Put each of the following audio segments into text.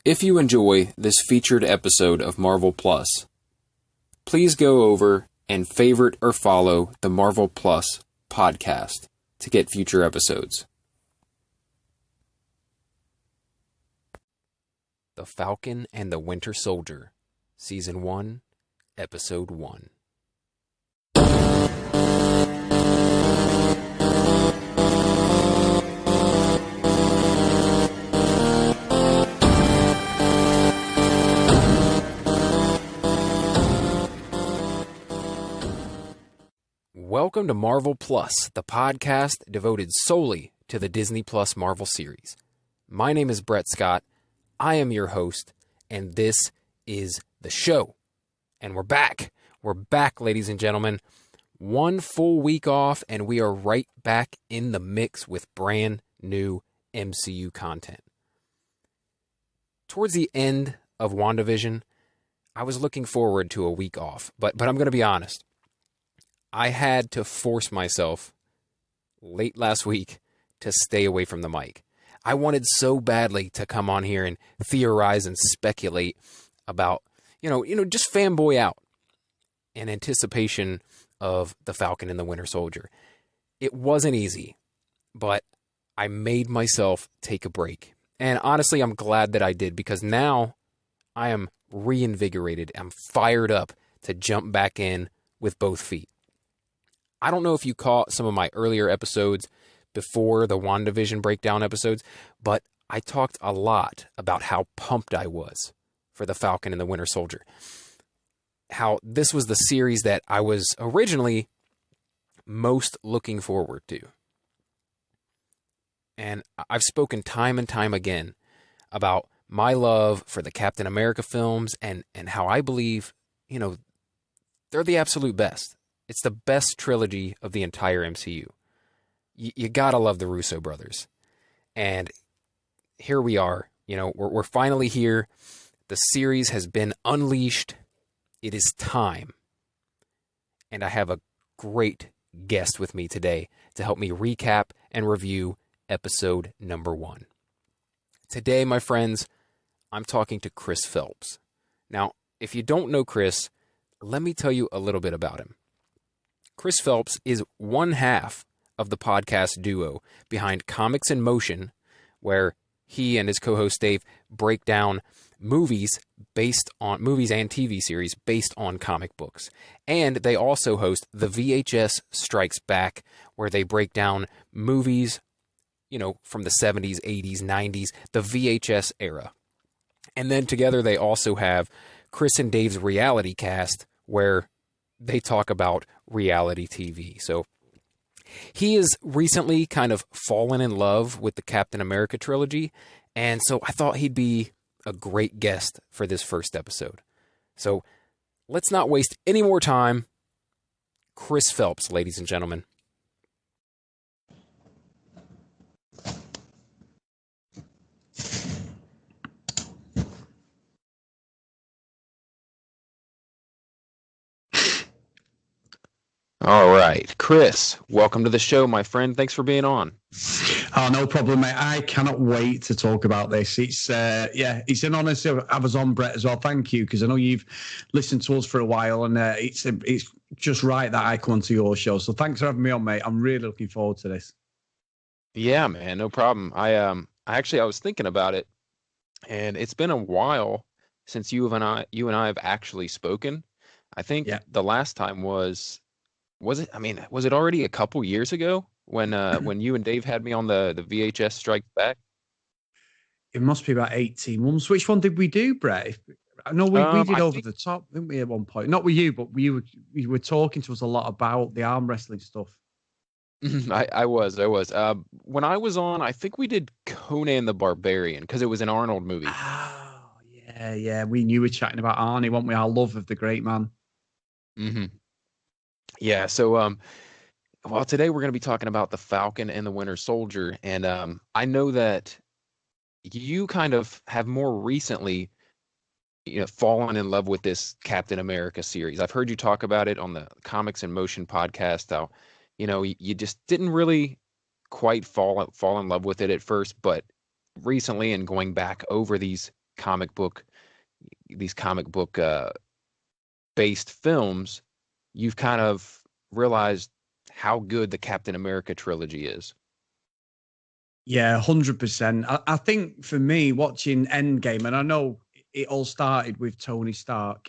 If you enjoy this featured episode of Marvel Plus, please go over and favorite or follow the Marvel Plus podcast to get future episodes. The Falcon and the Winter Soldier, Season 1, Episode 1. Welcome to Marvel Plus, the podcast devoted solely to the Disney Plus Marvel series. My name is Brett Scott. I am your host, and this is the show. And we're back. We're back, ladies and gentlemen. 1 full week off, and we are right back in the mix with brand new MCU content. Towards the end of WandaVision, I was looking forward to a week off, but I'm going to be honest. I had to force myself late last week to stay away from the mic. I wanted so badly to come on here and theorize and speculate about, just fanboy out in anticipation of the Falcon and the Winter Soldier. It wasn't easy, but I made myself take a break. And honestly, I'm glad that I did, because now I am reinvigorated. I'm fired up to jump back in with both feet. I don't know if you caught some of my earlier episodes before the WandaVision breakdown episodes, but I talked a lot about how pumped I was for the Falcon and the Winter Soldier. How this was the series that I was originally most looking forward to. And I've spoken time and time again about my love for the Captain America films and how I believe, they're the absolute best. It's the best trilogy of the entire MCU. You gotta love the Russo brothers. And here we are. We're finally here. The series has been unleashed. It is time. And I have a great guest with me today to help me recap and review episode number 1. Today, my friends, I'm talking to Chris Phelps. Now, if you don't know Chris, let me tell you a little bit about him. Chris Phelps is one half of the podcast duo behind Comics in Motion, where he and his co-host Dave break down movies and TV series based on comic books. And they also host The VHS Strikes Back, where they break down movies, from the 70s, 80s, 90s, the VHS era. And then together they also have Chris and Dave's Reality Cast, where they talk about reality TV. So he has recently kind of fallen in love with the Captain America trilogy, and so I thought he'd be a great guest for this first episode. So let's not waste any more time. Chris Phelps, ladies and gentlemen. All right, Chris, welcome to the show, my friend. Thanks for being on. Oh, no problem, mate. I cannot wait to talk about this. It's an honour to have us on, Brett, as well. Thank you, because I know you've listened to us for a while, and it's just right that I come onto your show. So thanks for having me on, mate. I'm really looking forward to this. Yeah, man, no problem. I was thinking about it, and it's been a while since you and I have actually spoken. I think the last time was it already a couple years ago when you and Dave had me on the VHS Strikes Back? It must be about 18 months. Which one did we do, Brett? I know we did Over the Top, didn't we, at one point? Not with you, but you were talking to us a lot about the arm wrestling stuff. I was. When I was on, I think we did Conan the Barbarian, because it was an Arnold movie. Oh, yeah. We knew we were chatting about Arnie, weren't we? Our love of the great man. Mm-hmm. Yeah, so today we're going to be talking about the Falcon and the Winter Soldier, and I know that you kind of have more recently fallen in love with this Captain America series. I've heard you talk about it on the Comics in Motion podcast, how you just didn't really quite fall in love with it at first, but recently, and going back over these comic book these comic book based films, you've kind of realized how good the Captain America trilogy is. Yeah, 100%. I think for me, watching Endgame, and I know it all started with Tony Stark,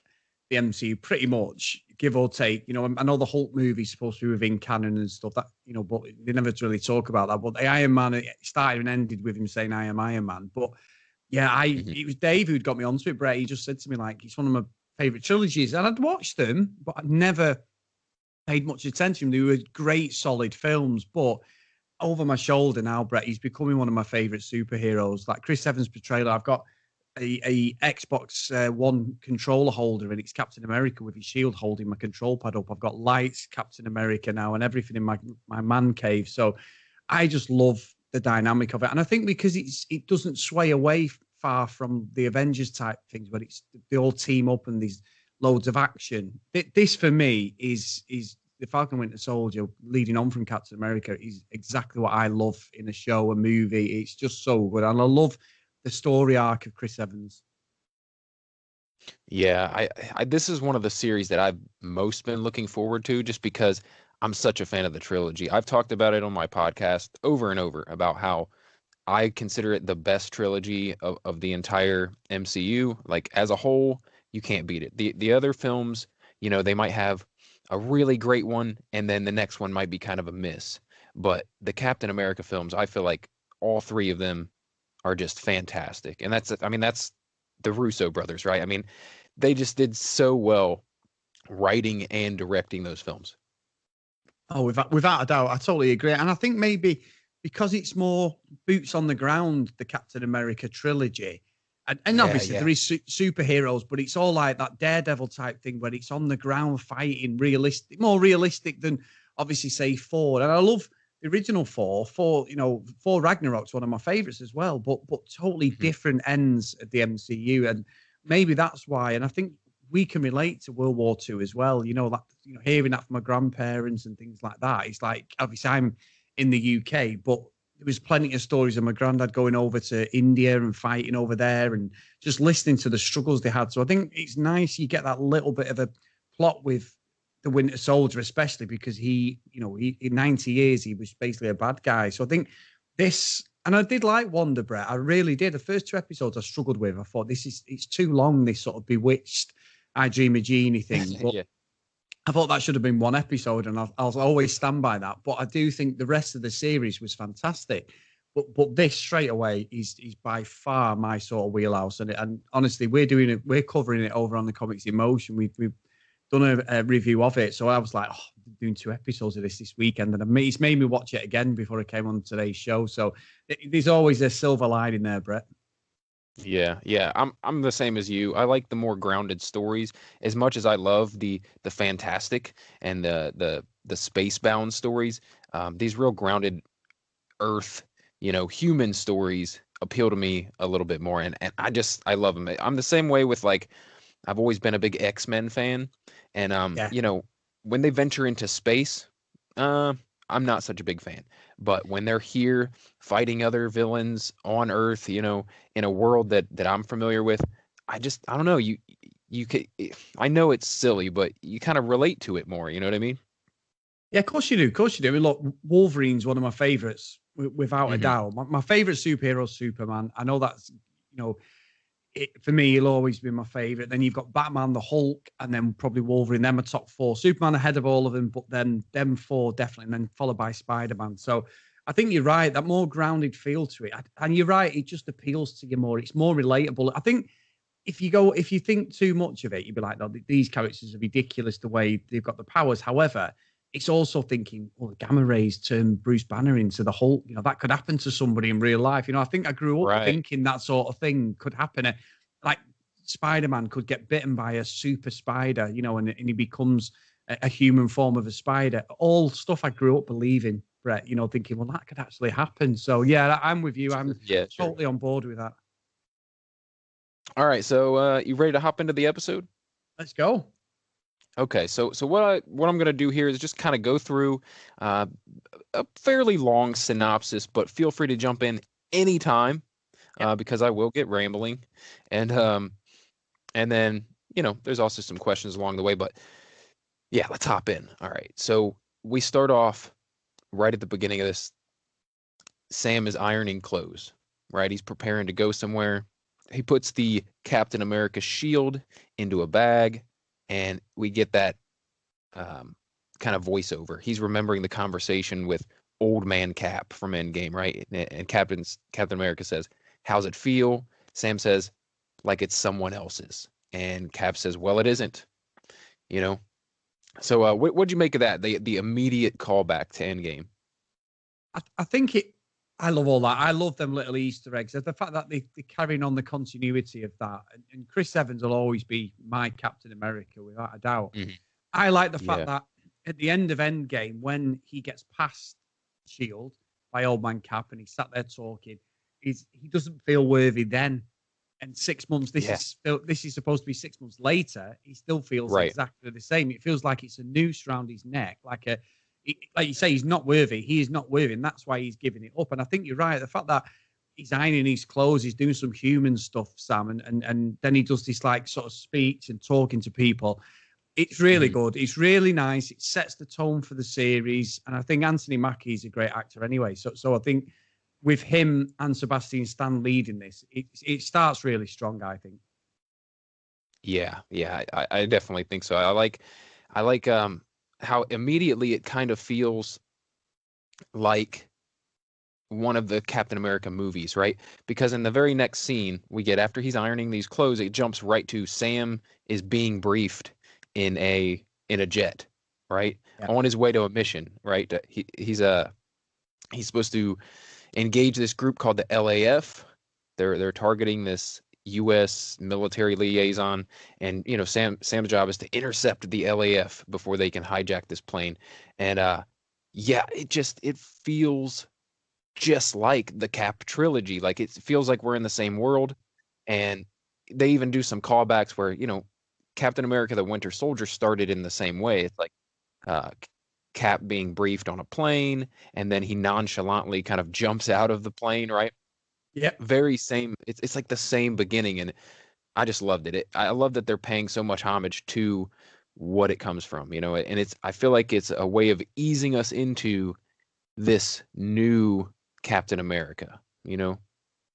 the MCU, pretty much, give or take. I know the Hulk movie's supposed to be within canon and stuff, that, but they never really talk about that. But the Iron Man, it started and ended with him saying, "I am Iron Man." But yeah, Mhm. it was Dave who'd got me onto it, Brett. He just said to me, like, it's one of my favorite trilogies. And I'd watched them, but I'd never paid much attention. They were great, solid films. But over my shoulder now, Brett, he's becoming one of my favorite superheroes. Like Chris Evans' portrayal, I've got a Xbox One controller holder, and it's Captain America with his shield holding my control pad up. I've got lights, Captain America now, and everything in my man cave. So I just love the dynamic of it, and I think because it doesn't sway away far from the Avengers type things, but they all team up and there's loads of action. This for me is the Falcon Winter Soldier, leading on from Captain America, is exactly what I love in a show, a movie. It's just so good. And I love the story arc of Chris Evans. Yeah, this is one of the series that I've most been looking forward to just because I'm such a fan of the trilogy. I've talked about it on my podcast over and over about how I consider it the best trilogy of the entire MCU. Like as a whole, you can't beat it. The other films, they might have a really great one, and then the next one might be kind of a miss. But the Captain America films, I feel like all three of them are just fantastic. And that's the Russo brothers, right? I mean, they just did so well writing and directing those films. Oh, without a doubt, I totally agree. And I think maybe because it's more boots on the ground, the Captain America trilogy, and obviously Yeah. there is superheroes, but it's all like that Daredevil type thing where it's on the ground fighting, more realistic than obviously say Thor. And I love the original Thor. Thor Ragnarok's one of my favorites as well, but totally Mhm. different ends of the MCU, and maybe that's why. And I think we can relate to World War II as well. Hearing that from my grandparents and things like that. It's like obviously I'm in the UK, but there was plenty of stories of my granddad going over to India and fighting over there and just listening to the struggles they had. So I think it's nice you get that little bit of a plot with the Winter Soldier, especially because he in 90 years, he was basically a bad guy. So I think this, and I did like Wonder Brett. I really did. The first two episodes I struggled with. I thought it's too long, this sort of bewitched I Dream a Genie thing. But Yeah. I thought that should have been one episode, and I'll always stand by that. But I do think the rest of the series was fantastic. But this straight away is by far my sort of wheelhouse, and honestly, we're covering it over on the Comics in Motion. We've done a review of it, so I was like, doing 2 episodes of this weekend, and it's made me watch it again before I came on today's show. So there's always a silver lining there, Brett. Yeah. I'm the same as you. I like the more grounded stories as much as I love the fantastic and the space bound stories. These real grounded Earth, human stories appeal to me a little bit more, and I love them. I'm the same way with like I've always been a big X-Men fan, and Yeah. when they venture into space, uh, I'm not such a big fan. But when they're here fighting other villains on Earth, in a world that I'm familiar with, I don't know, you could I know it's silly, but you kind of relate to it more, you know what I mean? Yeah, of course you do. Of course you do. I mean, look, Wolverine's one of my favorites, without a Hmm. doubt. My favorite superhero is Superman. I know that's, for me, he'll always be my favorite. Then you've got Batman, the Hulk, and then probably Wolverine. Them are top 4. Superman ahead of all of them, but then them 4 definitely, and then followed by Spider-Man. So I think you're right. That more grounded feel to it, and you're right. It just appeals to you more. It's more relatable. I think if you think too much of it, you'd be like, no, these characters are ridiculous the way they've got the powers. However, it's also thinking, the gamma rays turn Bruce Banner into the Hulk. That could happen to somebody in real life. I think I grew up Right. thinking that sort of thing could happen. Like Spider-Man could get bitten by a super spider, and he becomes a human form of a spider. All stuff I grew up believing, Brett, thinking, well, that could actually happen. So, yeah, I'm with you. I'm Yeah, sure. totally on board with that. All right, so you ready to hop into the episode? Let's go. Okay, so what I'm gonna do here is just kind of go through a fairly long synopsis, but feel free to jump in anytime. Yeah. because I will get rambling, and then there's also some questions along the way. But yeah, let's hop in. All right, so we start off right at the beginning of this. Sam is ironing clothes, right? He's preparing to go somewhere. He puts the Captain America shield into a bag, and we get that um, kind of voiceover. He's remembering the conversation with Old Man Cap from Endgame, right? And Captain America says, "How's it feel?" Sam says, "Like it's someone else's." And Cap says, "Well, it isn't." You know. So, what'd you make of that? The immediate callback to Endgame. I think it. I love all that. I love them little Easter eggs. The fact that they're carrying on the continuity of that. And Chris Evans will always be my Captain America, without a doubt. Mhm. I like the fact Yeah. that at the end of Endgame, when he gets past Shield by Old Man Cap and he's sat there talking, he doesn't feel worthy then. And 6 months, Yeah. this is supposed to be 6 months later. He still feels Right. exactly the same. It feels like it's a noose around his neck, like you say, he's not worthy. He is not worthy, and that's why he's giving it up. And I think you're right. The fact that he's ironing his clothes, he's doing some human stuff, Sam, and then he does this like sort of speech and talking to people. It's really good. It's really nice. It sets the tone for the series, and I think Anthony Mackie is a great actor anyway. So I think with him and Sebastian Stan leading this, it starts really strong, I think. Yeah, I definitely think so. I like how immediately it kind of feels like one of the Captain America movies, right? Because in the very next scene we get after he's ironing these clothes, it jumps right to Sam is being briefed in a jet, right? Yeah. On his way to a mission, right? He's supposed to engage this group called the LAF. They're targeting this U.S. military liaison, and Sam's job is to intercept the LAF before they can hijack this plane. And yeah, it feels just like the Cap trilogy. Like it feels like we're in the same world, and they even do some callbacks where Captain America: The Winter Soldier started in the same way. It's like uh, Cap being briefed on a plane, and then he nonchalantly kind of jumps out of the plane, right? Yeah. Very same. It's like the same beginning, and I just loved it. I love that they're paying so much homage to what it comes from, and I feel like it's a way of easing us into this new Captain America,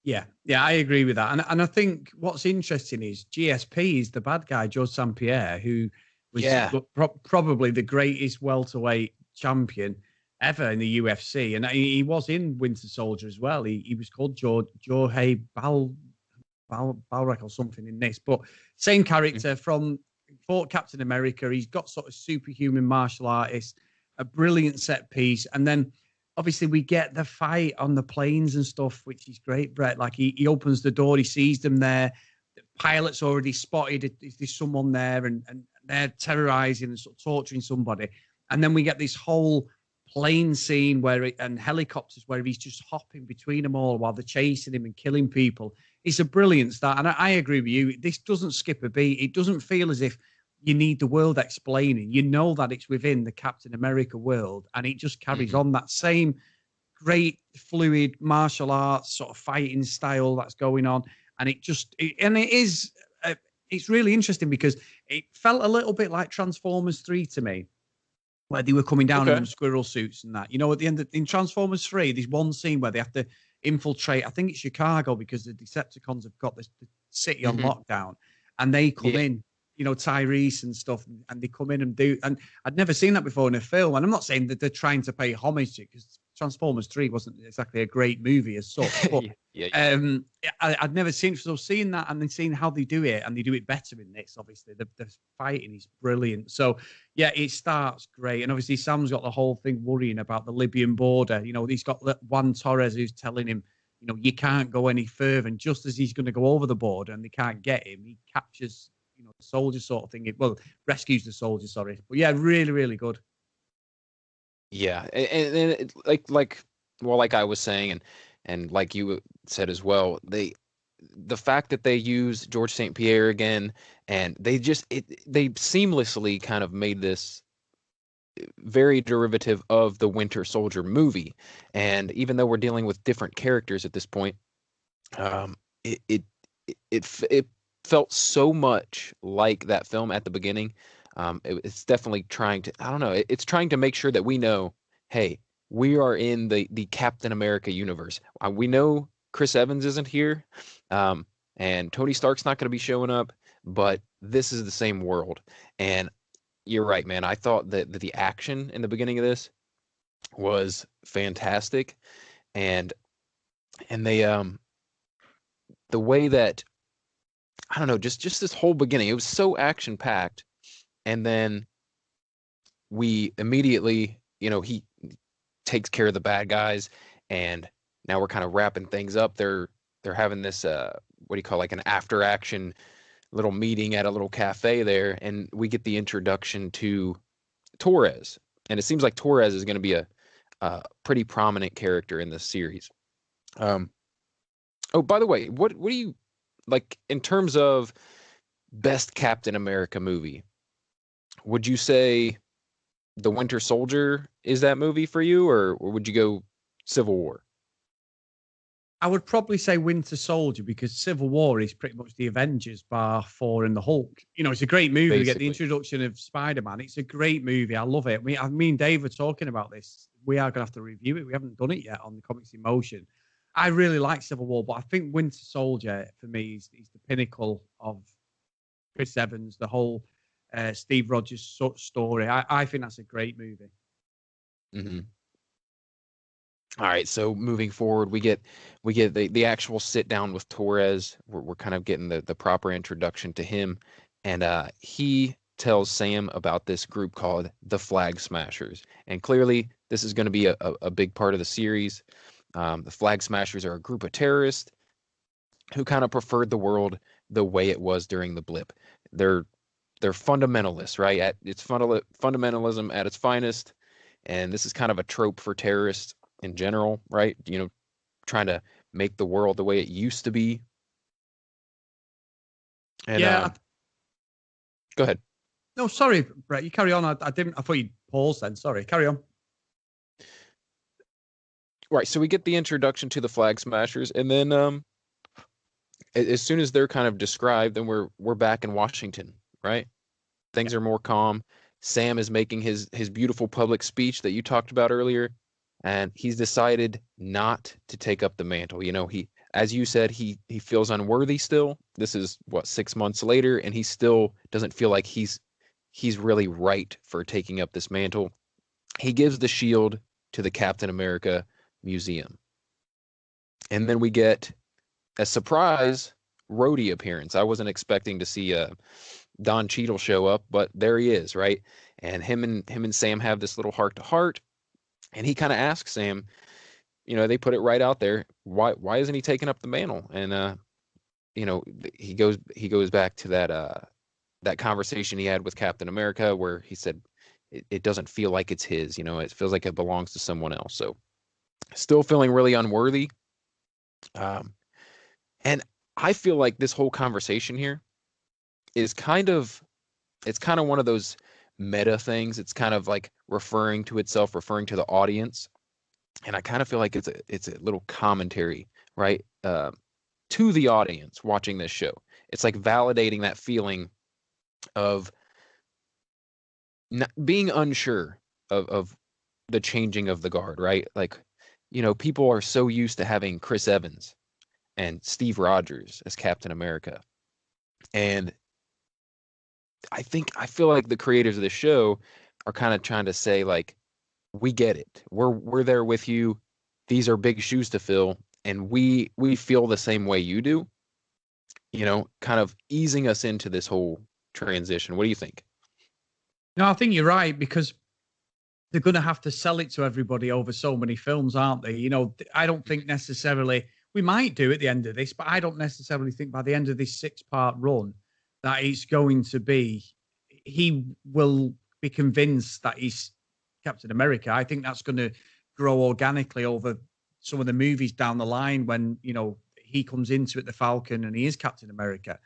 Yeah, I agree with that, and I think what's interesting is GSP is the bad guy, George St. Pierre, who was Yeah. probably the greatest welterweight champion ever in the UFC, and he was in Winter Soldier as well. He was called Jorge Balrek or something in this, but same character from fought Captain America. He's got sort of superhuman martial artist, a brilliant set piece, and then obviously we get the fight on the planes and stuff, which is great, Brett. Like he opens the door, he sees them there. The pilot's already spotted if there's someone there, and they're terrorizing and sort of torturing somebody. And then we get this whole plane scene and helicopters where he's just hopping between them all while they're chasing him and killing people. It's a brilliant start. And I agree with you. This doesn't skip a beat. It doesn't feel as if you need the world explaining. You know that it's within the Captain America world, and it just carries on that same great fluid martial arts sort of fighting style that's going on. And it's really interesting because it felt a little bit like Transformers 3 to me, where they were coming down in them squirrel suits and that. At the end in Transformers 3, there's one scene where they have to infiltrate, I think it's Chicago, because the Decepticons have got the city on lockdown, and they come in, Tyrese and stuff, and they come in and do, and I'd never seen that before in a film. And I'm not saying that they're trying to pay homage to it, because Transformers 3 wasn't exactly a great movie as such, but I'd never seen it. So seeing that and then seeing how they do it, and they do it better in this, obviously the fighting is brilliant. So yeah, it starts great. And obviously Sam's got the whole thing worrying about the Libyan border. He's got Juan Torres who's telling him, you can't go any further. And just as he's going to go over the border and they can't get him, he captures the soldier sort of thing. Well, rescues the soldier, sorry. But yeah, really, really good. Yeah, and like I was saying, and like you said as well, the fact that they use George St. Pierre again, and they seamlessly kind of made this very derivative of the Winter Soldier movie. And even though we're dealing with different characters at this point, Um, it it it felt so much like that film at the beginning. It's definitely trying to, I don't know, it's trying to make sure that we know, hey, we are in the Captain America universe. We know Chris Evans isn't here, um, and Tony Stark's not going to be showing up, but this is the same world. And you're right, man. I thought that the action in the beginning of this was fantastic, and they the way that, I don't know, just this whole beginning, it was so action packed, and then we immediately, he takes care of the bad guys, and now we're kind of wrapping things up. They're having this what do you call, like an after action little meeting at a little cafe there, and we get the introduction to Torres, and it seems like Torres is going to be a pretty prominent character in this series. Um, oh, by the way, what do you like in terms of best Captain America movie? Would you say The Winter Soldier is that movie for you, or would you go Civil War? I would probably say Winter Soldier because Civil War is pretty much the Avengers bar Thor and the Hulk. It's a great movie. We get the Basically. introduction of Spider-Man. It's a great movie. I love it. Me and Dave were talking about this. We are going to have to review it. We haven't done it yet on the Comics in Motion. I really like Civil War, but I think Winter Soldier for me is the pinnacle of Chris Evans, the whole Steve Rogers story. I think that's a great movie. Hmm. All right, so moving forward, we get the actual sit down with Torres. We're kind of getting the proper introduction to him, and he tells Sam about this group called the Flag Smashers, and clearly this is going to be a big part of the series. The Flag Smashers are a group of terrorists who kind of preferred the world the way it was during the blip. They're they're fundamentalists, right? It's fundamentalism at its finest, and this is kind of a trope for terrorists in general, right? Trying to make the world the way it used to be. And Yeah. go ahead. No, sorry, Brett. You carry on. I didn't. I thought you paused then. Sorry. Carry on. Right, so we get the introduction to the Flag Smashers, and then as soon as they're kind of described, then we're back in Washington, right? Things are more calm. Sam is making his beautiful public speech that you talked about earlier, and he's decided not to take up the mantle. He, as you said, he feels unworthy still. This is what, 6 months later, and he still doesn't feel like he's really right for taking up this mantle. He gives the shield to the Captain America Museum. And then we get a surprise Rhodey appearance. I wasn't expecting to see Don Cheadle show up, but there he is, right? And him and Sam have this little heart to heart, and he kind of asks Sam, they put it right out there, why isn't he taking up the mantle? And he goes back to that conversation he had with Captain America where he said it doesn't feel like it's his, it feels like it belongs to someone else. So still feeling really unworthy. And I feel like this whole conversation here is it's kind of one of those meta things. It's kind of like referring to itself, referring to the audience. And I kind of feel like it's a little commentary, right? To the audience watching this show. It's like validating that feeling of not being unsure of the changing of the guard, right? Like, people are so used to having Chris Evans and Steve Rogers as Captain America. And I feel like the creators of the show are kind of trying to say, like, we get it. We're there with you. These are big shoes to fill, and we feel the same way you do. Kind of easing us into this whole transition. What do you think? No, I think you're right because they're going to have to sell it to everybody over so many films, aren't they? I don't think necessarily we might do at the end of this, but I don't necessarily think by the end of this 6-part run that it's going to be, he will be convinced that he's Captain America. I think that's going to grow organically over some of the movies down the line when, he comes into it, the Falcon, and he is Captain America.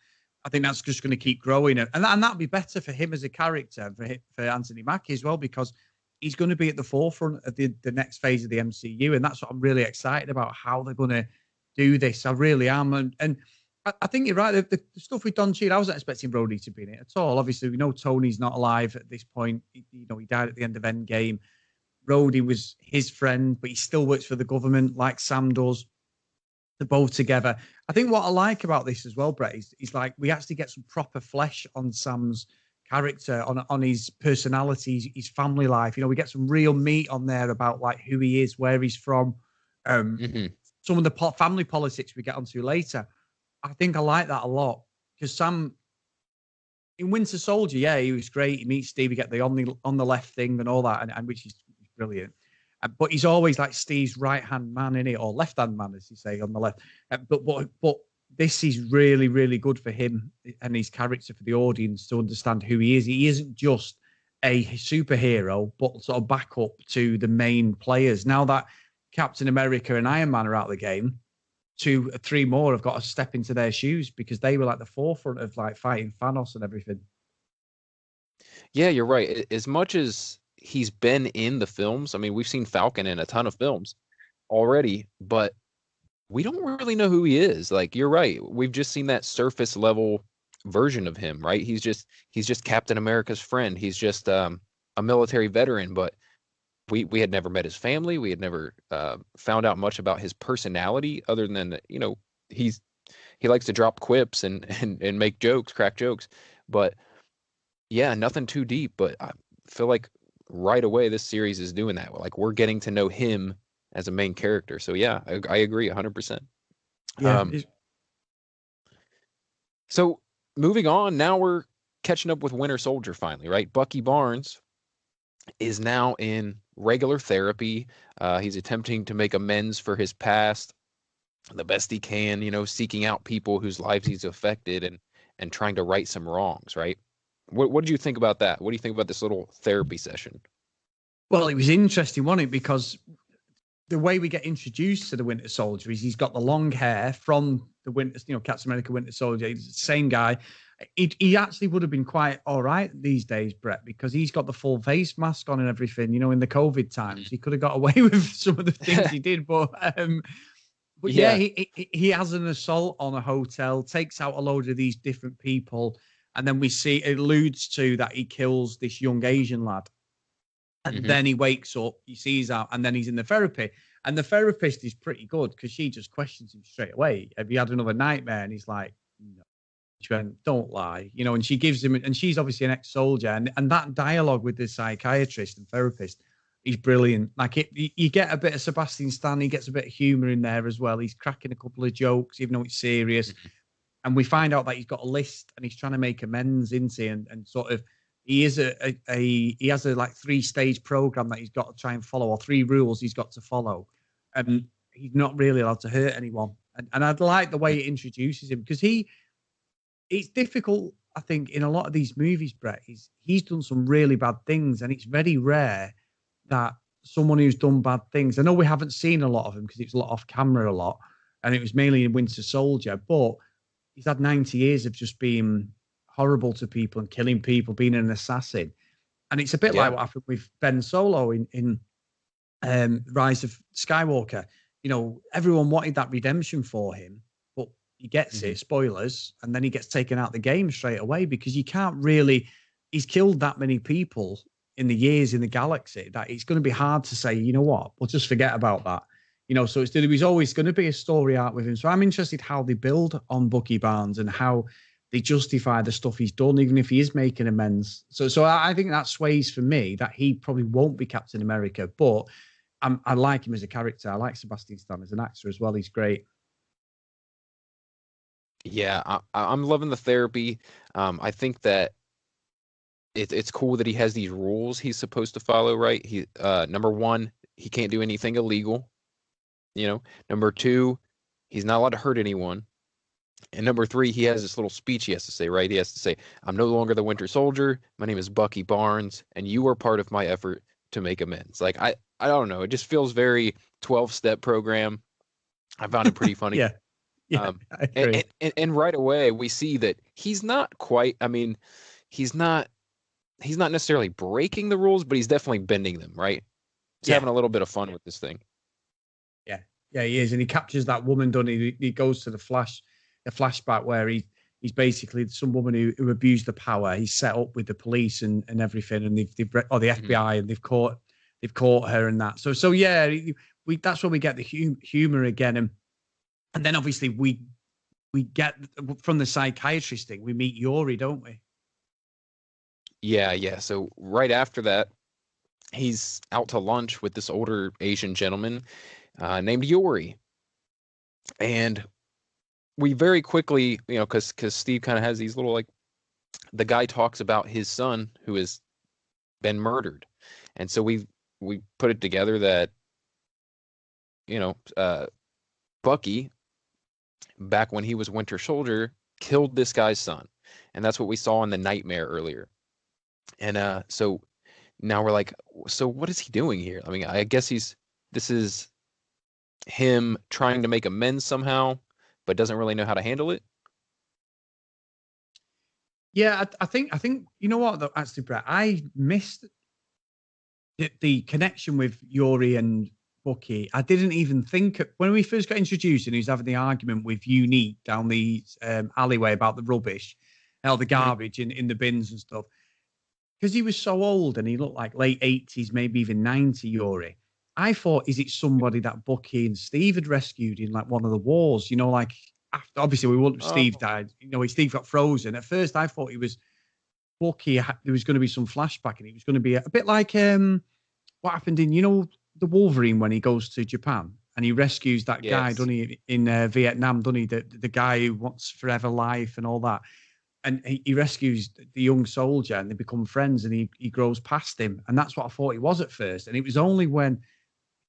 I think that's just going to keep growing. And that'll be better for him as a character, for Anthony Mackie as well, because he's going to be at the forefront of the next phase of the MCU. And that's what I'm really excited about, how they're going to do this. I really am. And I think you're right. The stuff with Don Cheadle, I wasn't expecting Brody to be in it at all. Obviously, we know Tony's not alive at this point. He died at the end of Endgame. Rhodey was his friend, but he still works for the government like Sam does. They're both together. I think what I like about this as well, Brett, is like we actually get some proper flesh on Sam's character, on his personality, his family life. We get some real meat on there about like who he is, where he's from, some of the family politics we get onto later. I think I like that a lot because Sam in Winter Soldier, yeah, he was great. He meets Steve, you get the on the left thing and all that, and which is brilliant. But he's always like Steve's right hand man in it, or left hand man, as you say, on the left. But this is really, really good for him and his character for the audience to understand who he is. He isn't just a superhero, but sort of backup to the main players. Now that Captain America and Iron Man are out of the game, 2 or 3 more have got to step into their shoes because they were like the forefront of like fighting Thanos and everything. Yeah, you're right. As much as he's been in the films, I mean, we've seen Falcon in a ton of films already, but we don't really know who he is. Like, you're right. We've just seen that surface level version of him, right? He's just Captain America's friend. He's just a military veteran, but we had never met his family. We had never found out much about his personality other than, he likes to drop quips and make jokes, crack jokes. But yeah, nothing too deep, but I feel like right away this series is doing that. Like, we're getting to know him as a main character. So yeah, I agree 100%. Yeah. So moving on, now we're catching up with Winter Soldier finally, right? Bucky Barnes is now in regular therapy. He's attempting to make amends for his past the best he can, seeking out people whose lives he's affected and trying to right some wrongs, right? What did you think about that? What do you think about this little therapy session? Well, it was interesting, wasn't it? Because the way we get introduced to the Winter Soldier is he's got the long hair from the Captain America Winter Soldier. He's the same guy. He actually would have been quite all right these days, Brett, because he's got the full face mask on and everything. In the COVID times, he could have got away with some of the things he did. But yeah, he has an assault on a hotel, takes out a load of these different people. And then we see it alludes to that he kills this young Asian lad. And then he wakes up, he sees out, and then he's in the therapy. And the therapist is pretty good because she just questions him straight away. Have you had another nightmare? And he's like, no. She went, don't lie. And she gives him, and she's obviously an ex-soldier. And that dialogue with the psychiatrist and therapist is brilliant. Like, you get a bit of Sebastian Stan, he gets a bit of humor in there as well. He's cracking a couple of jokes, even though it's serious. And we find out that he's got a list and he's trying to make amends into and sort of he has a like 3-stage program that he's got to try and follow, or 3 rules he's got to follow. And he's not really allowed to hurt anyone. And I'd like the way it introduces him because it's difficult, I think, in a lot of these movies, Brett, he's done some really bad things, and it's very rare that someone who's done bad things. I know we haven't seen a lot of him because it's a lot off camera a lot, and it was mainly in Winter Soldier, but he's had 90 years of just being horrible to people and killing people, being an assassin. And it's a bit like what happened with Ben Solo in Rise of Skywalker. Everyone wanted that redemption for him, but he gets it, spoilers, and then he gets taken out the game straight away because you can't really, he's killed that many people in the years in the galaxy that it's going to be hard to say, you know what, we'll just forget about that. So there's always going to be a story arc with him. So I'm interested how they build on Bucky Barnes and how they justify the stuff he's done, even if he is making amends. So I think that sways for me that he probably won't be Captain America, but I like him as a character. I like Sebastian Stan as an actor as well. He's great. Yeah, I'm loving the therapy. I think that it's cool that he has these rules he's supposed to follow, right? He number 1, he can't do anything illegal. Number 2, he's not allowed to hurt anyone. And number 3, he has this little speech he has to say, right? He has to say, I'm no longer the Winter Soldier. My name is Bucky Barnes, and you are part of my effort to make amends. Like, I don't know. It just feels very 12-step program. I found it pretty funny. Yeah. I agree. And right away, we see that he's not quite, he's not necessarily breaking the rules, but he's definitely bending them, right? He's having a little bit of fun with this thing. Yeah, he is, and he captures that woman. Done. He goes to the flashback where he's basically some woman who abused the power. He's set up with the police and everything, and or the FBI, and they've caught her and that. So yeah, we that's where we get the humor again, and then obviously we get from the psychiatrist thing. We meet Yuri, don't we? Yeah. So right after that, he's out to lunch with this older Asian gentleman named Yuri, and we very quickly, because Steve kind of has these little, like, the guy talks about his son who has been murdered, and so we put it together that Bucky, back when he was Winter Soldier, killed this guy's son, and that's what we saw in the nightmare earlier. And so now we're like, so what is he doing here? I mean, I guess this is him trying to make amends somehow, but doesn't really know how to handle it. Yeah, I think you know what though, actually, Brett, I missed the connection with Yuri and Bucky. I didn't even think when we first got introduced and he was having the argument with Unique down the alleyway about the rubbish, the garbage in the bins and stuff. Because he was so old and he looked like late 80s, maybe even 90, Yuri. I thought, is it somebody that Bucky and Steve had rescued in like one of the wars? Like after, obviously we wouldn't. Steve died. Steve got frozen. At first, I thought he was Bucky. There was going to be some flashback, and he was going to be a bit like what happened in the Wolverine when he goes to Japan and he rescues that guy, doesn't he, in Vietnam, doesn't he? The guy who wants forever life and all that. And he rescues the young soldier and they become friends and he grows past him. And that's what I thought he was at first. And it was only when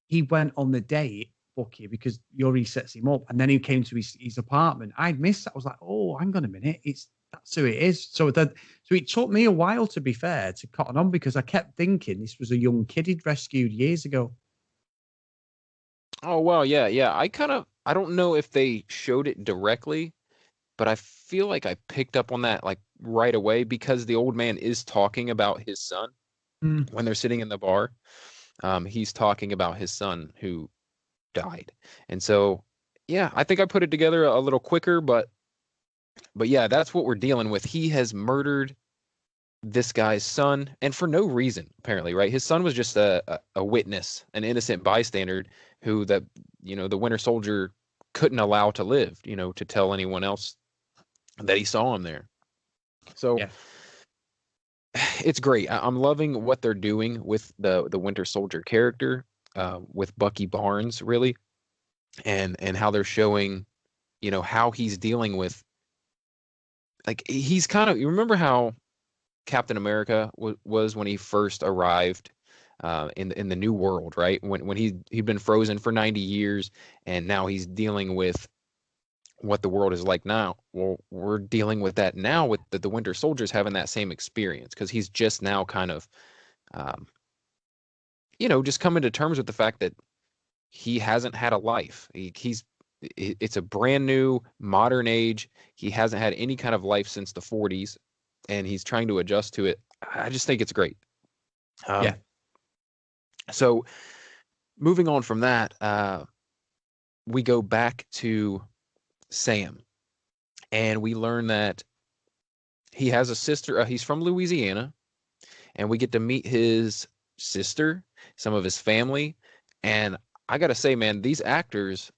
he went on the date, Bucky, because Yuri sets him up, and then he came to his apartment. I'd missed that. I was like, oh, hang on a minute. That's who it is. So it took me a while, to be fair, to cotton on, because I kept thinking this was a young kid he'd rescued years ago. Oh, well, yeah. I don't know if they showed it directly, but I feel like I picked up on that like right away, because the old man is talking about his son when they're sitting in the bar. He's talking about his son who died. And so, yeah, I think I put it together a little quicker, but yeah, that's what we're dealing with. He has murdered this guy's son, and for no reason, apparently, right? His son was just a witness, an innocent bystander who the Winter Soldier couldn't allow to live, to tell anyone else that he saw him there. So yeah. It's great. I'm loving what they're doing with the Winter Soldier character, with Bucky Barnes, really, and how they're showing, how he's dealing with, like, he's kind of, you remember how Captain America was when he first arrived in the New World, right? When he'd been frozen for 90 years, and now he's dealing with what the world is like now. Well, we're dealing with that now with the Winter Soldiers having that same experience, because he's just now kind of, just coming to terms with the fact that he hasn't had a life. It's a brand new modern age. He hasn't had any kind of life since the 40s, and he's trying to adjust to it. I just think it's great. Yeah. So moving on from that, we go back to Sam, and we learn that he has a sister. He's from Louisiana, and we get to meet his sister, some of his family. And I gotta say, man, these actors,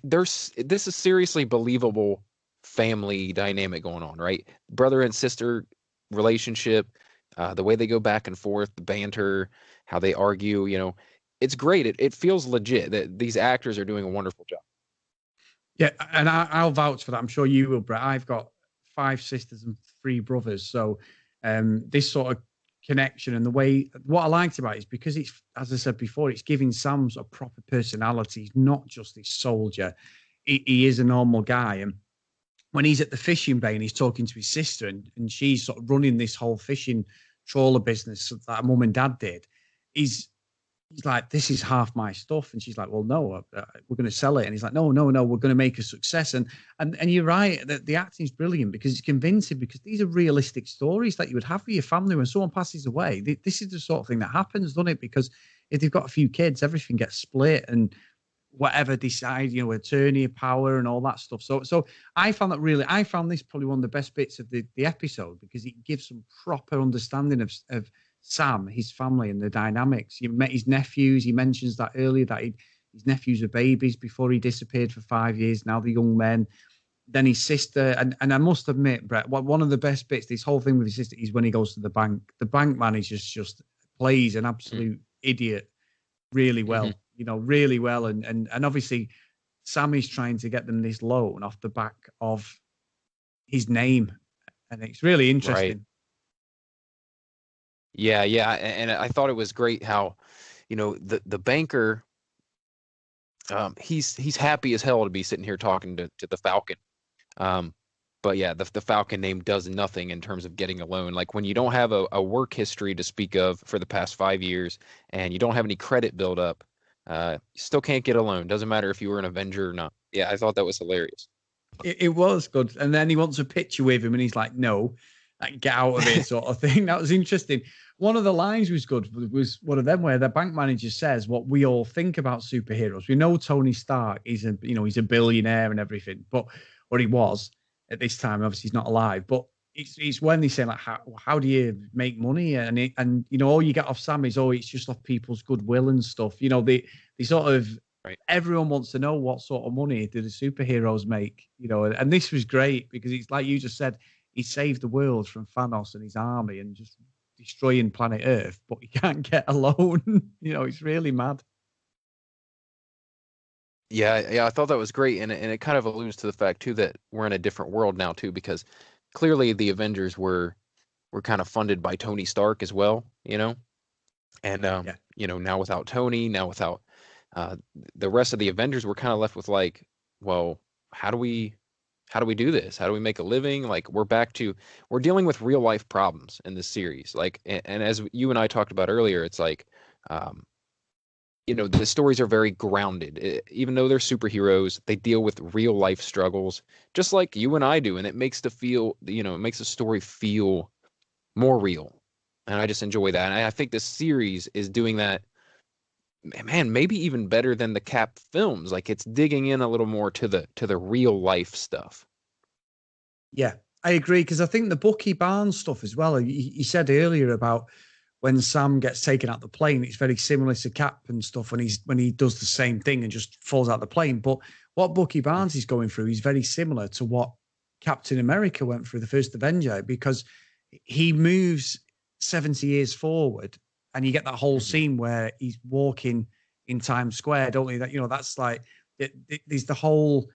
this is seriously believable family dynamic going on, right? Brother and sister relationship, the way they go back and forth, the banter, how they argue, it's great. It feels legit. That these actors are doing a wonderful job. Yeah, and I'll vouch for that. I'm sure you will, Brett. I've got 5 sisters and 3 brothers. So this sort of connection and the way, what I liked about it is because it's, as I said before, it's giving Sam a proper personality. He's not just this soldier. He is a normal guy. And when he's at the fishing bay and he's talking to his sister and she's sort of running this whole fishing trawler business that mum and dad did, he's like, this is half my stuff. And she's like, well, no, we're going to sell it. And he's like, no, we're going to make a success. And you're right, the acting is brilliant because it's convincing, because these are realistic stories that you would have for your family when someone passes away. This is the sort of thing that happens, doesn't it? Because if they've got a few kids, everything gets split. And whatever decide, attorney power and all that stuff. So I found this probably one of the best bits of the episode, because it gives some proper understanding of Sam, his family, and the dynamics. You met his nephews. He mentions that earlier, that his nephews were babies before he disappeared for 5 years. Now they're young men. Then his sister, and I must admit, Brett, one of the best bits, this whole thing with his sister, is when he goes to the bank. The bank manager just plays an absolute idiot really well, really well. And obviously Sammy's trying to get them this loan off the back of his name. And it's really interesting. Right. Yeah. And I thought it was great how, the banker, he's happy as hell to be sitting here talking to the Falcon. But yeah, the Falcon name does nothing in terms of getting a loan. Like, when you don't have a work history to speak of for the past 5 years, and you don't have any credit build up, you still can't get a loan. Doesn't matter if you were an Avenger or not. Yeah, I thought that was hilarious. It was good. And then he wants a picture with him, and he's like, no, like, get out of it, sort of thing. That was interesting. One of the lines was good, was one of them where the bank manager says what we all think about superheroes. We know Tony Stark is he's a billionaire and everything, but, or he was at this time. Obviously he's not alive, but it's when they say, like, how do you make money? And all you get off Sam is, it's just off people's goodwill and stuff. They sort of, right. Everyone wants to know what sort of money do the superheroes make, and this was great, because it's like you just said, he saved the world from Thanos and his army and just destroying planet Earth, but he can't get a loan. It's really mad. Yeah, I thought that was great, and it kind of alludes to the fact too that we're in a different world now too, because clearly the Avengers were kind of funded by Tony Stark as well, and now without Tony, now without the rest of the Avengers, we're kind of left with, like, well, how do we do this? How do we make a living? Like, we're dealing with real life problems in this series. Like, and as you and I talked about earlier, it's like, the stories are very grounded. Even though they're superheroes, they deal with real life struggles, just like you and I do. And it makes it makes the story feel more real. And I just enjoy that. And I think this series is doing that, man, maybe even better than the Cap films. Like, it's digging in a little more to the real life stuff. Yeah, I agree, because I think the Bucky Barnes stuff as well. He said earlier about when Sam gets taken out the plane, it's very similar to Cap and stuff when he does the same thing and just falls out the plane. But what Bucky Barnes is going through is very similar to what Captain America went through, the first Avenger, because he moves 70 years forward. And you get that whole scene where he's walking in Times Square, don't you? That's like, there's the whole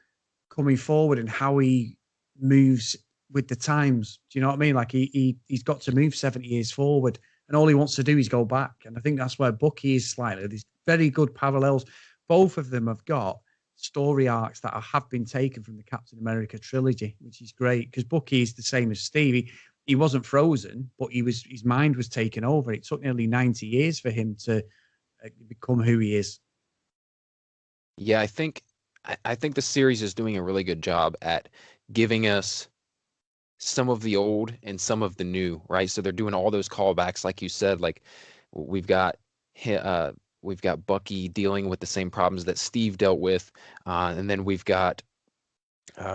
coming forward and how he moves with the times. Do you know what I mean? Like, he's got to move 70 years forward, and all he wants to do is go back. And I think that's where Bucky is slightly. There's very good parallels. Both of them have got story arcs that have been taken from the Captain America trilogy, which is great, because Bucky is the same as Steve. He wasn't frozen, but his mind was taken over. It took nearly 90 years for him to become who he is. Yeah, I think the series is doing a really good job at giving us some of the old and some of the new, right? So they're doing all those callbacks, like you said. Like, we've got Bucky dealing with the same problems that Steve dealt with, and then we've got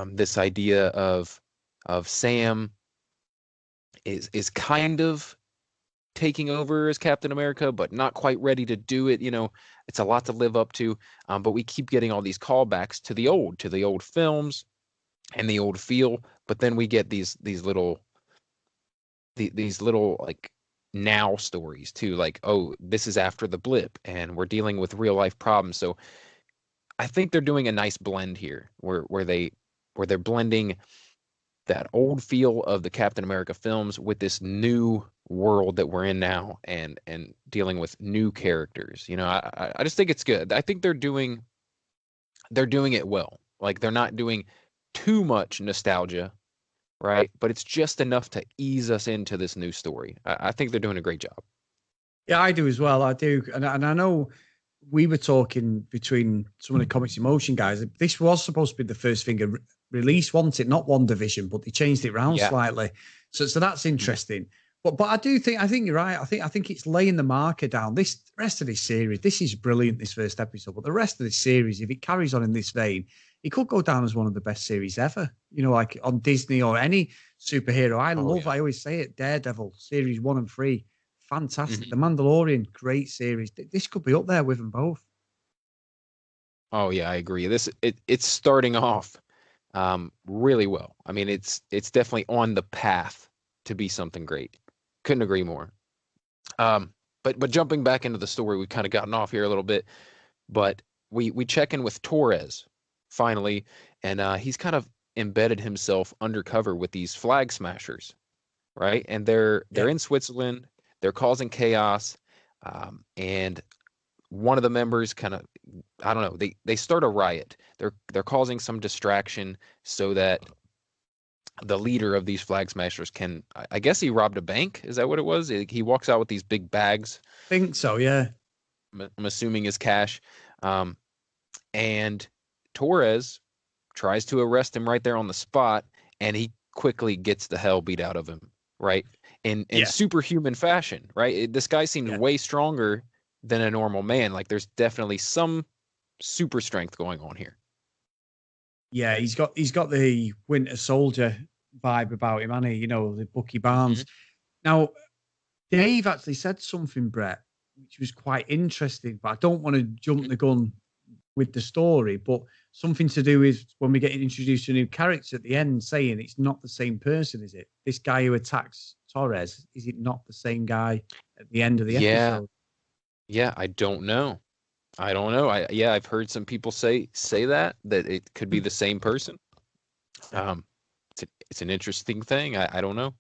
this idea of Sam is kind of taking over as Captain America, but not quite ready to do it. It's a lot to live up to. But we keep getting all these callbacks to the old films and the old feel. But then we get these little like now stories too. Like, oh, this is after the blip, and we're dealing with real life problems. So I think they're doing a nice blend here, where they're blending that old feel of the Captain America films with this new world that we're in now, and dealing with new characters. I just think it's good. I think they're doing it well. Like, they're not doing too much nostalgia, right? But it's just enough to ease us into this new story. I think they're doing a great job. Yeah, I do as well. I do. And I know we were talking between some of the Comics in Motion guys. This was supposed to be the first thing release, wasn't it? Not WandaVision, but they changed it around slightly. So that's interesting. But I think you're right. I think it's laying the marker down. This rest of this series, this is brilliant. This first episode, but the rest of this series, if it carries on in this vein, it could go down as one of the best series ever. You know, like on Disney or any superhero. I always say it. Daredevil series 1 and 3, fantastic. The Mandalorian, great series. This could be up there with them both. Oh yeah, I agree. It's starting off really well. I mean, it's definitely on the path to be something great. Couldn't agree more. But jumping back into the story, we've kind of gotten off here a little bit, but we check in with Torres finally, and he's kind of embedded himself undercover with these flag smashers, right? And they're in Switzerland. They're causing chaos, and one of the members kind of, I don't know, they start a riot. They're causing some distraction so that the leader of these flag smashers can, I guess he robbed a bank. Is that what it was? He walks out with these big bags. Think so, yeah. I'm assuming is cash. And Torres tries to arrest him right there on the spot, and he quickly gets the hell beat out of him, right? In superhuman fashion, right? This guy seems way stronger than a normal man. Like there's definitely some super strength going on here. Yeah, he's got the Winter Soldier vibe about him, hasn't he? You know, the Bucky Barnes. Now, Dave actually said something, Brett, which was quite interesting, but I don't want to jump the gun with the story, but something to do with when we get introduced to a new character at the end, saying it's not the same person, is it? This guy who attacks Torres, is it not the same guy at the end of the episode? Yeah, I don't know. I've heard some people say that it could be the same person. It's an interesting thing. I don't know.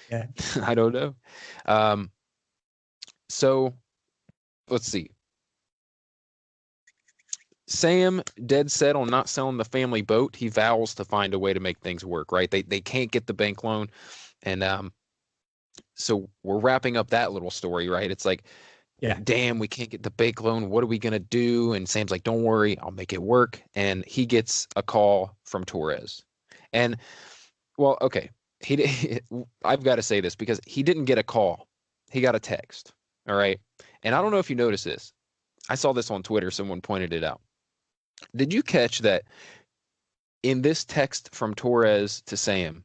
Yeah, I don't know. So let's see. Sam, dead set on not selling the family boat. He vows to find a way to make things work. Right? They can't get the bank loan, and so we're wrapping up that little story. Right? It's like, damn, we can't get the bank loan. What are we gonna do? And Sam's like, don't worry, I'll make it work. And he gets a call from Torres. And well, okay, I've got to say this because he didn't get a call. He got a text. All right. And I don't know if you noticed this. I saw this on Twitter. Someone pointed it out. Did you catch that in this text from Torres to Sam,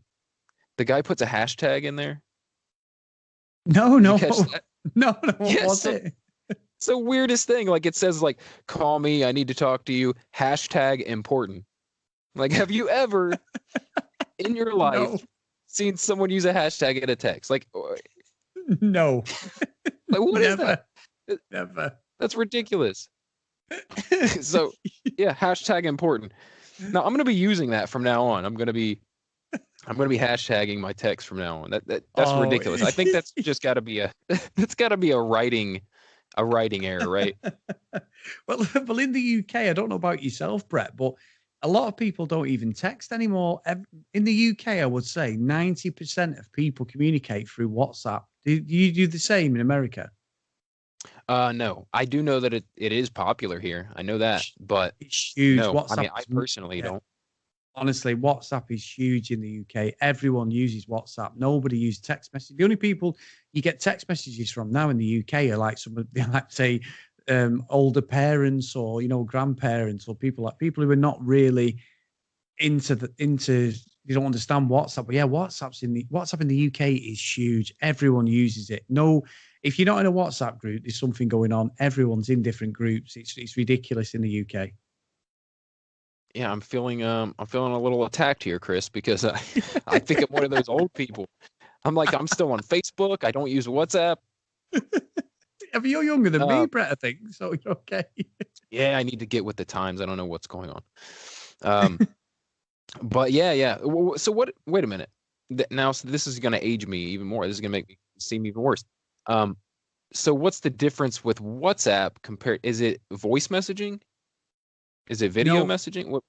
the guy puts a hashtag in there? No. No, Yeah, what's it? It's the weirdest thing. Like it says, like, call me, I need to talk to you. Hashtag important. Like, have you ever in your life seen someone use a hashtag in a text? Like, no. Like, what is that? Never. That's ridiculous. So, yeah, hashtag important. Now I'm going to be using that from now on. I'm going to be hashtagging my text from now on. That's ridiculous. I think that's just got to be a writing error, right? Well, in the UK, I don't know about yourself, Brett, but a lot of people don't even text anymore. In the UK, I would say 90% of people communicate through WhatsApp. Do you do the same in America? No, I do know that it is popular here. I know that, but it's huge. No, WhatsApp, I mean, I personally don't. Honestly, WhatsApp is huge in the UK. Everyone uses WhatsApp. Nobody uses text messages. The only people you get text messages from now in the UK are like say older parents or grandparents or people who are not really into you don't understand WhatsApp. But yeah, WhatsApp in the UK is huge. Everyone uses it. No, if you're not in a WhatsApp group, there's something going on. Everyone's in different groups. It's ridiculous in the UK. Yeah, I'm feeling a little attacked here, Chris, because I think I'm one of those old people. I'm still on Facebook. I don't use WhatsApp. I mean, you're younger than me, Brett, I think, so you're okay. Yeah, I need to get with the times. I don't know what's going on. But yeah. So what? Wait a minute. Now, so this is going to age me even more. This is going to make me seem even worse. So what's the difference with WhatsApp compared? Is it voice messaging? Is it video messaging? What?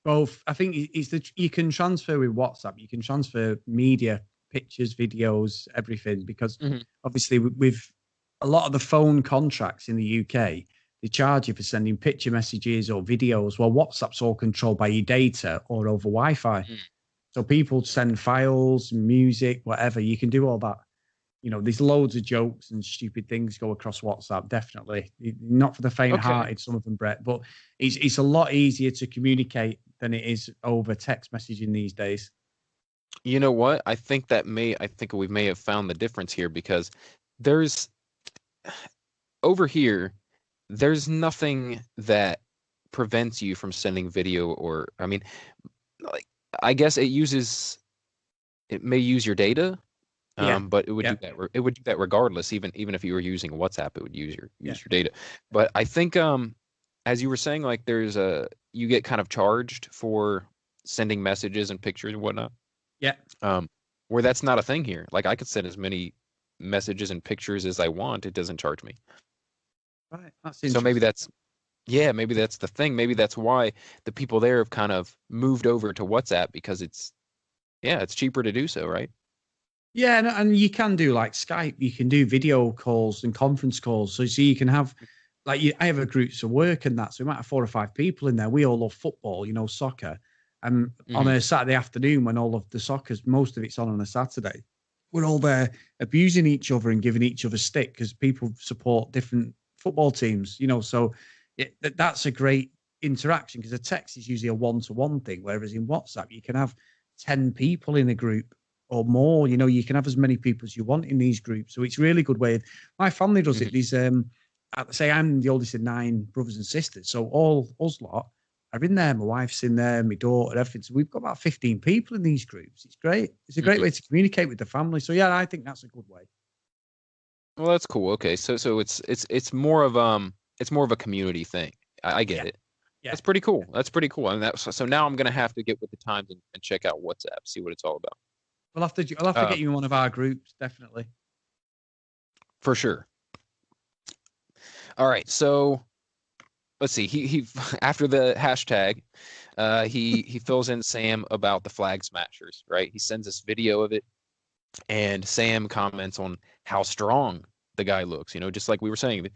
Both. I think it's you can transfer with WhatsApp. You can transfer media, pictures, videos, everything. Because obviously, with a lot of the phone contracts in the UK, they charge you for sending picture messages or videos. Well, WhatsApp's all controlled by your data or over Wi-Fi. So people send files, music, whatever. You can do all that, there's loads of jokes and stupid things go across WhatsApp. Definitely not for the faint-hearted. Okay. Some of them, Brett, but it's a lot easier to communicate than it is over text messaging these days. You know what? I think we may have found the difference here because there's over here, there's nothing that prevents you from sending video or, I mean, like, I guess it may use your data, Yeah, but it would yeah, do that. It would do that regardless. Even if you were using WhatsApp, it would yeah, use your data. But I think, as you were saying, like you get kind of charged for sending messages and pictures and whatnot. yeah. Um, where that's not a thing here. Like I could send as many messages and pictures as I want. It doesn't charge me. Right, that's So interesting. maybe that's the thing. Maybe that's why the people there have kind of moved over to WhatsApp because it's cheaper to do so, right? Yeah, and you can do like Skype. You can do video calls and conference calls. So you can have I have a groups of work and that. So we might have 4 or 5 people in there. We all love football, soccer. And on Hmm. a Saturday afternoon, when all of the soccer's most of it's on a Saturday, we're all there abusing each other and giving each other stick because people support different football teams. So that's a great interaction because a text is usually a one-to-one thing, whereas in WhatsApp you can have 10 people in a group or more. You can have as many people as you want in these groups. So it's really good way. My family does Hmm. it. These say I'm the oldest of 9 brothers and sisters. So all us lot are in there. My wife's in there, my daughter, everything. So we've got about 15 people in these groups. It's great. It's a great Hmm. way to communicate with the family. So yeah, I think that's a good way. Well, that's cool. Okay, so it's more of a community thing. I get Yeah, it. yeah. That's pretty cool. That's pretty cool. And so now I'm gonna have to get with the times and check out WhatsApp, see what it's all about. I'll have to Uh, get you in one of our groups, definitely. for sure. All right, so let's see. He after the hashtag, he fills in Sam about the flag smashers, right? He sends us video of it, and Sam comments on how strong the guy looks. Just like we were saying,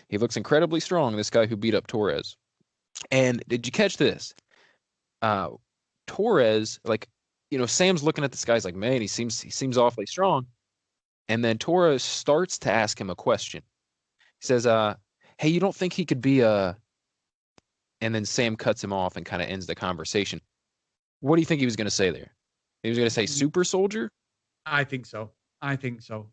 he looks incredibly strong. This guy who beat up Torres. And did you catch this? Uh, Torres, like, Sam's looking at this guy's like, man, he seems awfully strong. And then Torres starts to ask him a question. He says, hey, you don't think he could be a and then Sam cuts him off and kind of ends the conversation. What do you think he was going to say there? He was going to say super soldier? I think so. I think so.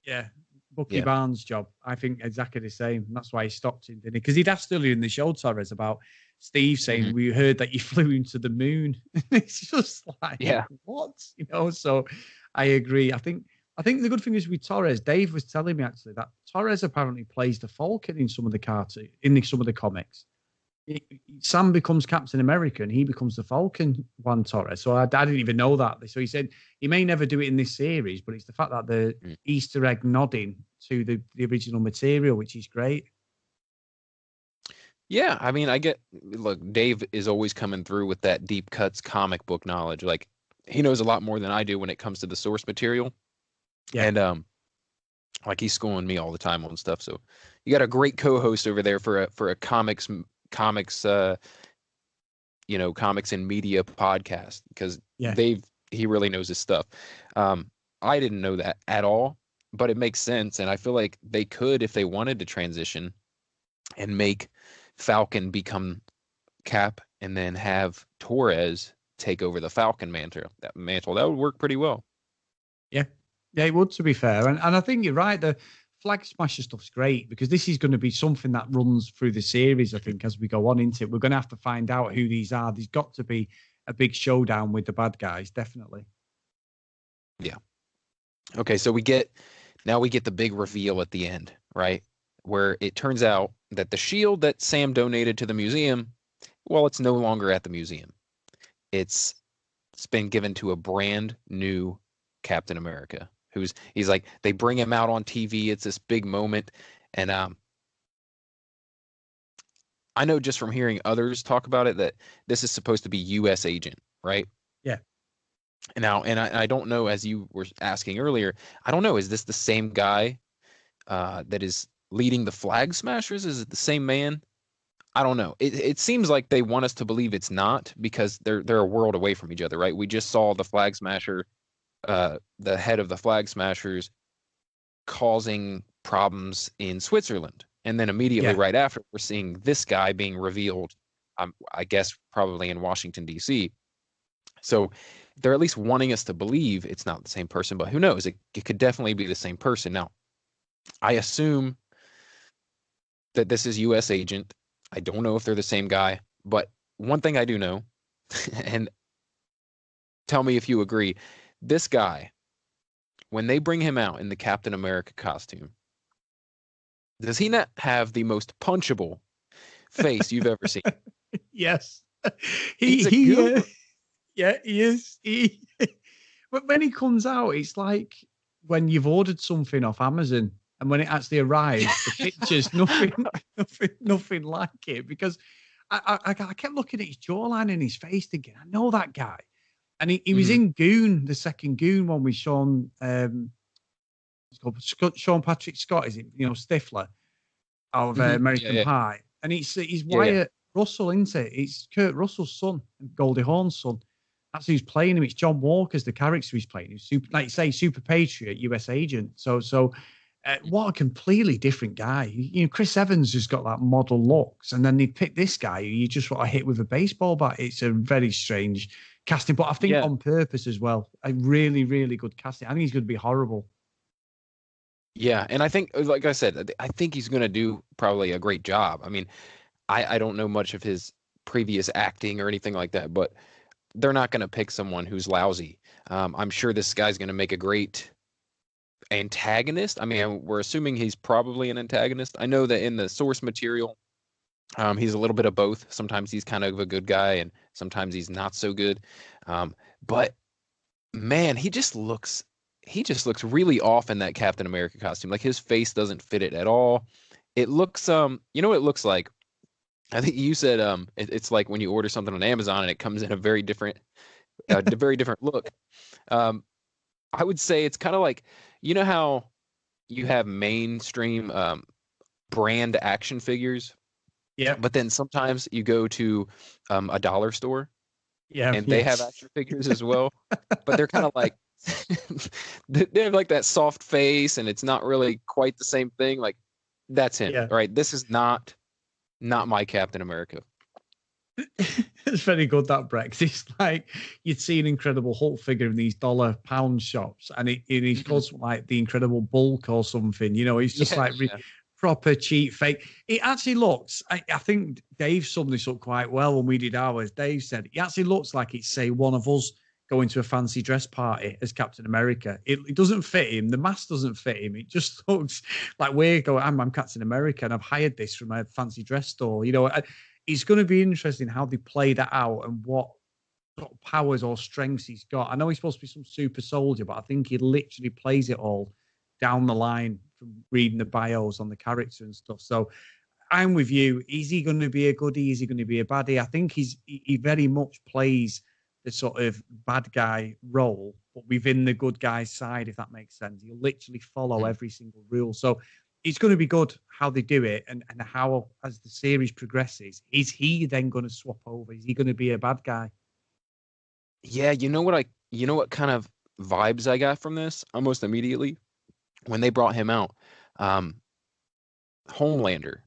Yeah. Bucky Yeah. Barnes' job. I think exactly the same. That's why he stopped him, didn't he? Because he'd asked earlier in the show, Torres, about Steve saying, Hmm. we heard that you flew into the moon. It's just like, Yeah. what? So I agree. I think the good thing is with Torres, Dave was telling me actually that Torres apparently plays the Falcon in some of some of the comics. Sam becomes Captain America and he becomes the Falcon, Juan Torres. So I didn't even know that. So he said he may never do it in this series, but it's the fact that the Mm. Easter egg nodding to the original material, which is great. Yeah. I mean, look, Dave is always coming through with that deep cuts comic book knowledge. Like, he knows a lot more than I do when it comes to the source material. Yeah. And, like, he's schooling me all the time on stuff. So you got a great co-host over there for a comics, comics and media podcast because Yeah. he really knows his stuff. I didn't know that at all, but it makes sense, and I feel like they could, if they wanted to transition and make Falcon become Cap, and then have Torres take over the Falcon mantle. That would work pretty well. Yeah. Yeah, it would, to be fair. And I think you're right. The Flag Smasher stuff's great because this is going to be something that runs through the series, I think, as we go on into it. We're going to have to find out who these are. There's got to be a big showdown with the bad guys, definitely. Yeah. Okay, so we get the big reveal at the end, right? Where it turns out that the shield that Sam donated to the museum, well, it's no longer at the museum. It's been given to a brand new Captain America. He's like, they bring him out on TV. It's this big moment. And I know just from hearing others talk about it that this is supposed to be US agent, right? Yeah. Now, and I don't know, as you were asking earlier, I don't know, is this the same guy that is leading the Flag Smashers? Is it the same man? I don't know. It seems like they want us to believe it's not because they're a world away from each other, right? We just saw the Flag Smasher, the head of the Flag Smashers, causing problems in Switzerland. And then immediately Yeah. right after, we're seeing this guy being revealed, I guess probably in Washington, D.C. So they're at least wanting us to believe it's not the same person, but who knows? It could definitely be the same person. Now, I assume that this is U.S. agent. I don't know if they're the same guy, but one thing I do know, and tell me if you agree, this guy, when they bring him out in the Captain America costume, does he not have the most punchable face you've ever seen? Yes. He's a he goober. yeah, he is. But when he comes out, it's like when you've ordered something off Amazon and when it actually arrives, the picture's nothing like it. Because I kept looking at his jawline and his face thinking, I know that guy. And he was Mhm. in Goon, the second Goon one with Sean, it's called Sean Patrick Scott, is it? Stifler of Mhm. American Yeah. Pie. And he's Yeah. Wyatt Russell, isn't it? It's Kurt Russell's son and Goldie Hawn's son. That's who's playing him. It's John Walker's the character he's playing. He's super, like you say, super patriot, US agent. What a completely different guy. Chris Evans just got that model looks, and then they pick this guy who you just want to hit with a baseball bat. It's a very strange casting, but I think Yeah. on purpose as well. A really, really good casting. I think he's going to be horrible. Yeah. And I think, like I said, I think he's going to do probably a great job. I mean, I don't know much of his previous acting or anything like that, but they're not going to pick someone who's lousy. I'm sure this guy's going to make a great antagonist. I mean, we're assuming he's probably an antagonist. I know that in the source material, he's a little bit of both. Sometimes he's kind of a good guy, and sometimes he's not so good. But man, he just looks really off in that Captain America costume. Like his face doesn't fit it at all. It looks you know what it looks like? I think you said it's like when you order something on Amazon and it comes in a very different look. Um, I would say it's kind of like, you know how you have mainstream brand action figures, Yeah. but then sometimes you go to a dollar store Yeah. and they have Yes. action figures as well, but they're kind of like they have like that soft face and it's not really quite the same thing. Like that's him, Yeah. right? This is not my Captain America. It's very good, that Brex. It's like you'd see an Incredible Hulk figure in these dollar pound shops, and he's Mhm. called something like the Incredible Bulk or something. He's just Yeah, like yeah. proper cheap fake. It actually looks. I think Dave summed this up quite well when we did ours. Dave said it actually looks like it's, say, one of us going to a fancy dress party as Captain America. It doesn't fit him. The mask doesn't fit him. It just looks like we're going. I'm Captain America, and I've hired this from a fancy dress store. It's going to be interesting how they play that out and what sort of powers or strengths he's got. I know he's supposed to be some super soldier, but I think he literally plays it all down the line from reading the bios on the character and stuff. So I'm with you. Is he going to be a goodie? Is he going to be a baddie? I think he very much plays the sort of bad guy role, but within the good guy's side, if that makes sense. He'll literally follow every single rule. So it's going to be good how they do it and how, as the series progresses, is he then going to swap over? Is he going to be a bad guy? Yeah, you know what kind of vibes I got from this almost immediately when they brought him out. Um, Homelander.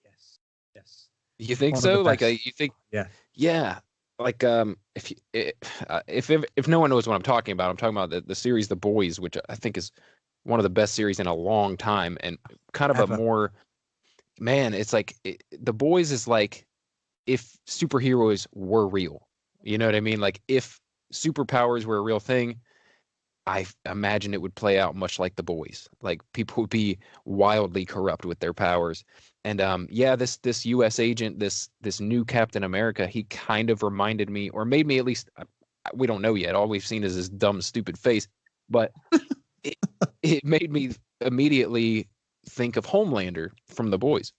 Yes. Yes. You think One of the so? Like, best. you think, Yeah. yeah. Like, if no one knows what I'm talking about, I'm talking about the series The Boys, which I think is one of the best series in a long time, and kind of a Ever. more, man, it's like The Boys is like if superheroes were real. You know what I mean? Like if superpowers were a real thing, I imagine it would play out much like The Boys. Like people would be wildly corrupt with their powers. And yeah, this U.S. agent, this new Captain America, he kind of reminded me, or made me at least. We don't know yet. All we've seen is his dumb, stupid face. But it it made me immediately think of Homelander from The Boys.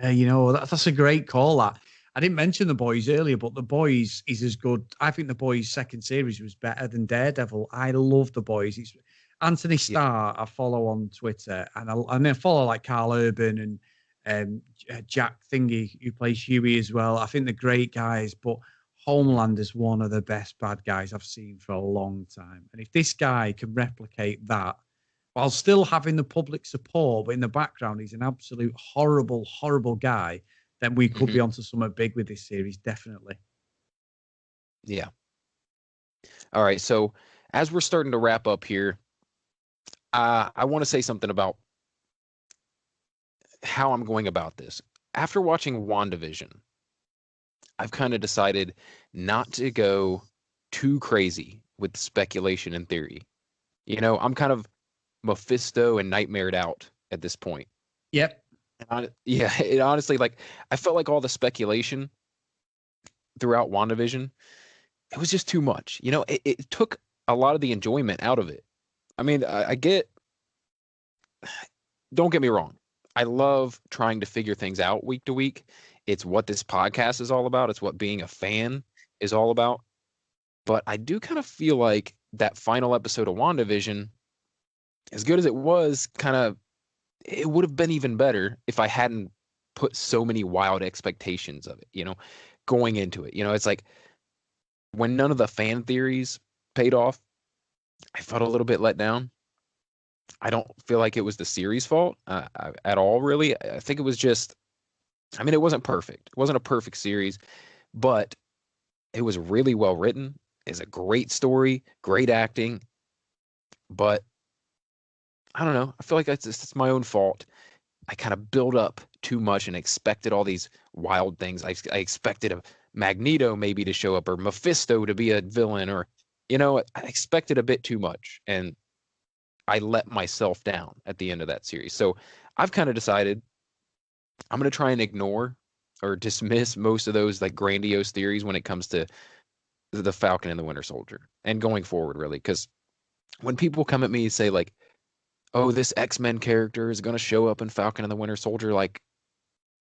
Yeah, that's a great call. That I didn't mention the boys earlier, but the boys is as good. I think the boys' second series was better than Daredevil. I love the boys. It's Anthony Yeah, Starr. I follow on Twitter, and I follow like Carl Urban and Jack Thingy who plays Huey as well. I think they're great guys, but Homelander's one of the best bad guys I've seen for a long time. And if this guy can replicate that while still having the public support, but in the background, he's an absolute horrible, horrible guy, then we could be onto something big with this series, definitely. Yeah. All right. So as we're starting to wrap up here, I want to say something about how I'm going about this. After watching WandaVision, I've kind of decided not to go too crazy with speculation and theory. You know, I'm kind of Mephisto and nightmared out at this point. Yep. Yeah, it honestly, like, I felt like all the speculation throughout WandaVision, it was just too much. You know, it took a lot of the enjoyment out of it. I mean, don't get me wrong. I love trying to figure things out week to week. It's what this podcast is all about. It's what being a fan is all about. But I do kind of feel like that final episode of WandaVision, as good as it was, it would have been even better if I hadn't put so many wild expectations of it, you know, going into it. You know, it's like when none of the fan theories paid off, I felt a little bit let down. I don't feel like it was the series' fault at all, really. I think it was just, I mean, it wasn't perfect. It wasn't a perfect series, but it was really well written. It's a great story, great acting, but I don't know. I feel like it's my own fault. I kind of built up too much and expected all these wild things. I expected a Magneto maybe to show up or Mephisto to be a villain, or, you know, I expected a bit too much, and I let myself down at the end of that series. So I've kind of decided I'm going to try and ignore or dismiss most of those like grandiose theories when it comes to the Falcon and the Winter Soldier and going forward, really. Because when people come at me and say like, oh, this X-Men character is going to show up in Falcon and the Winter Soldier, like,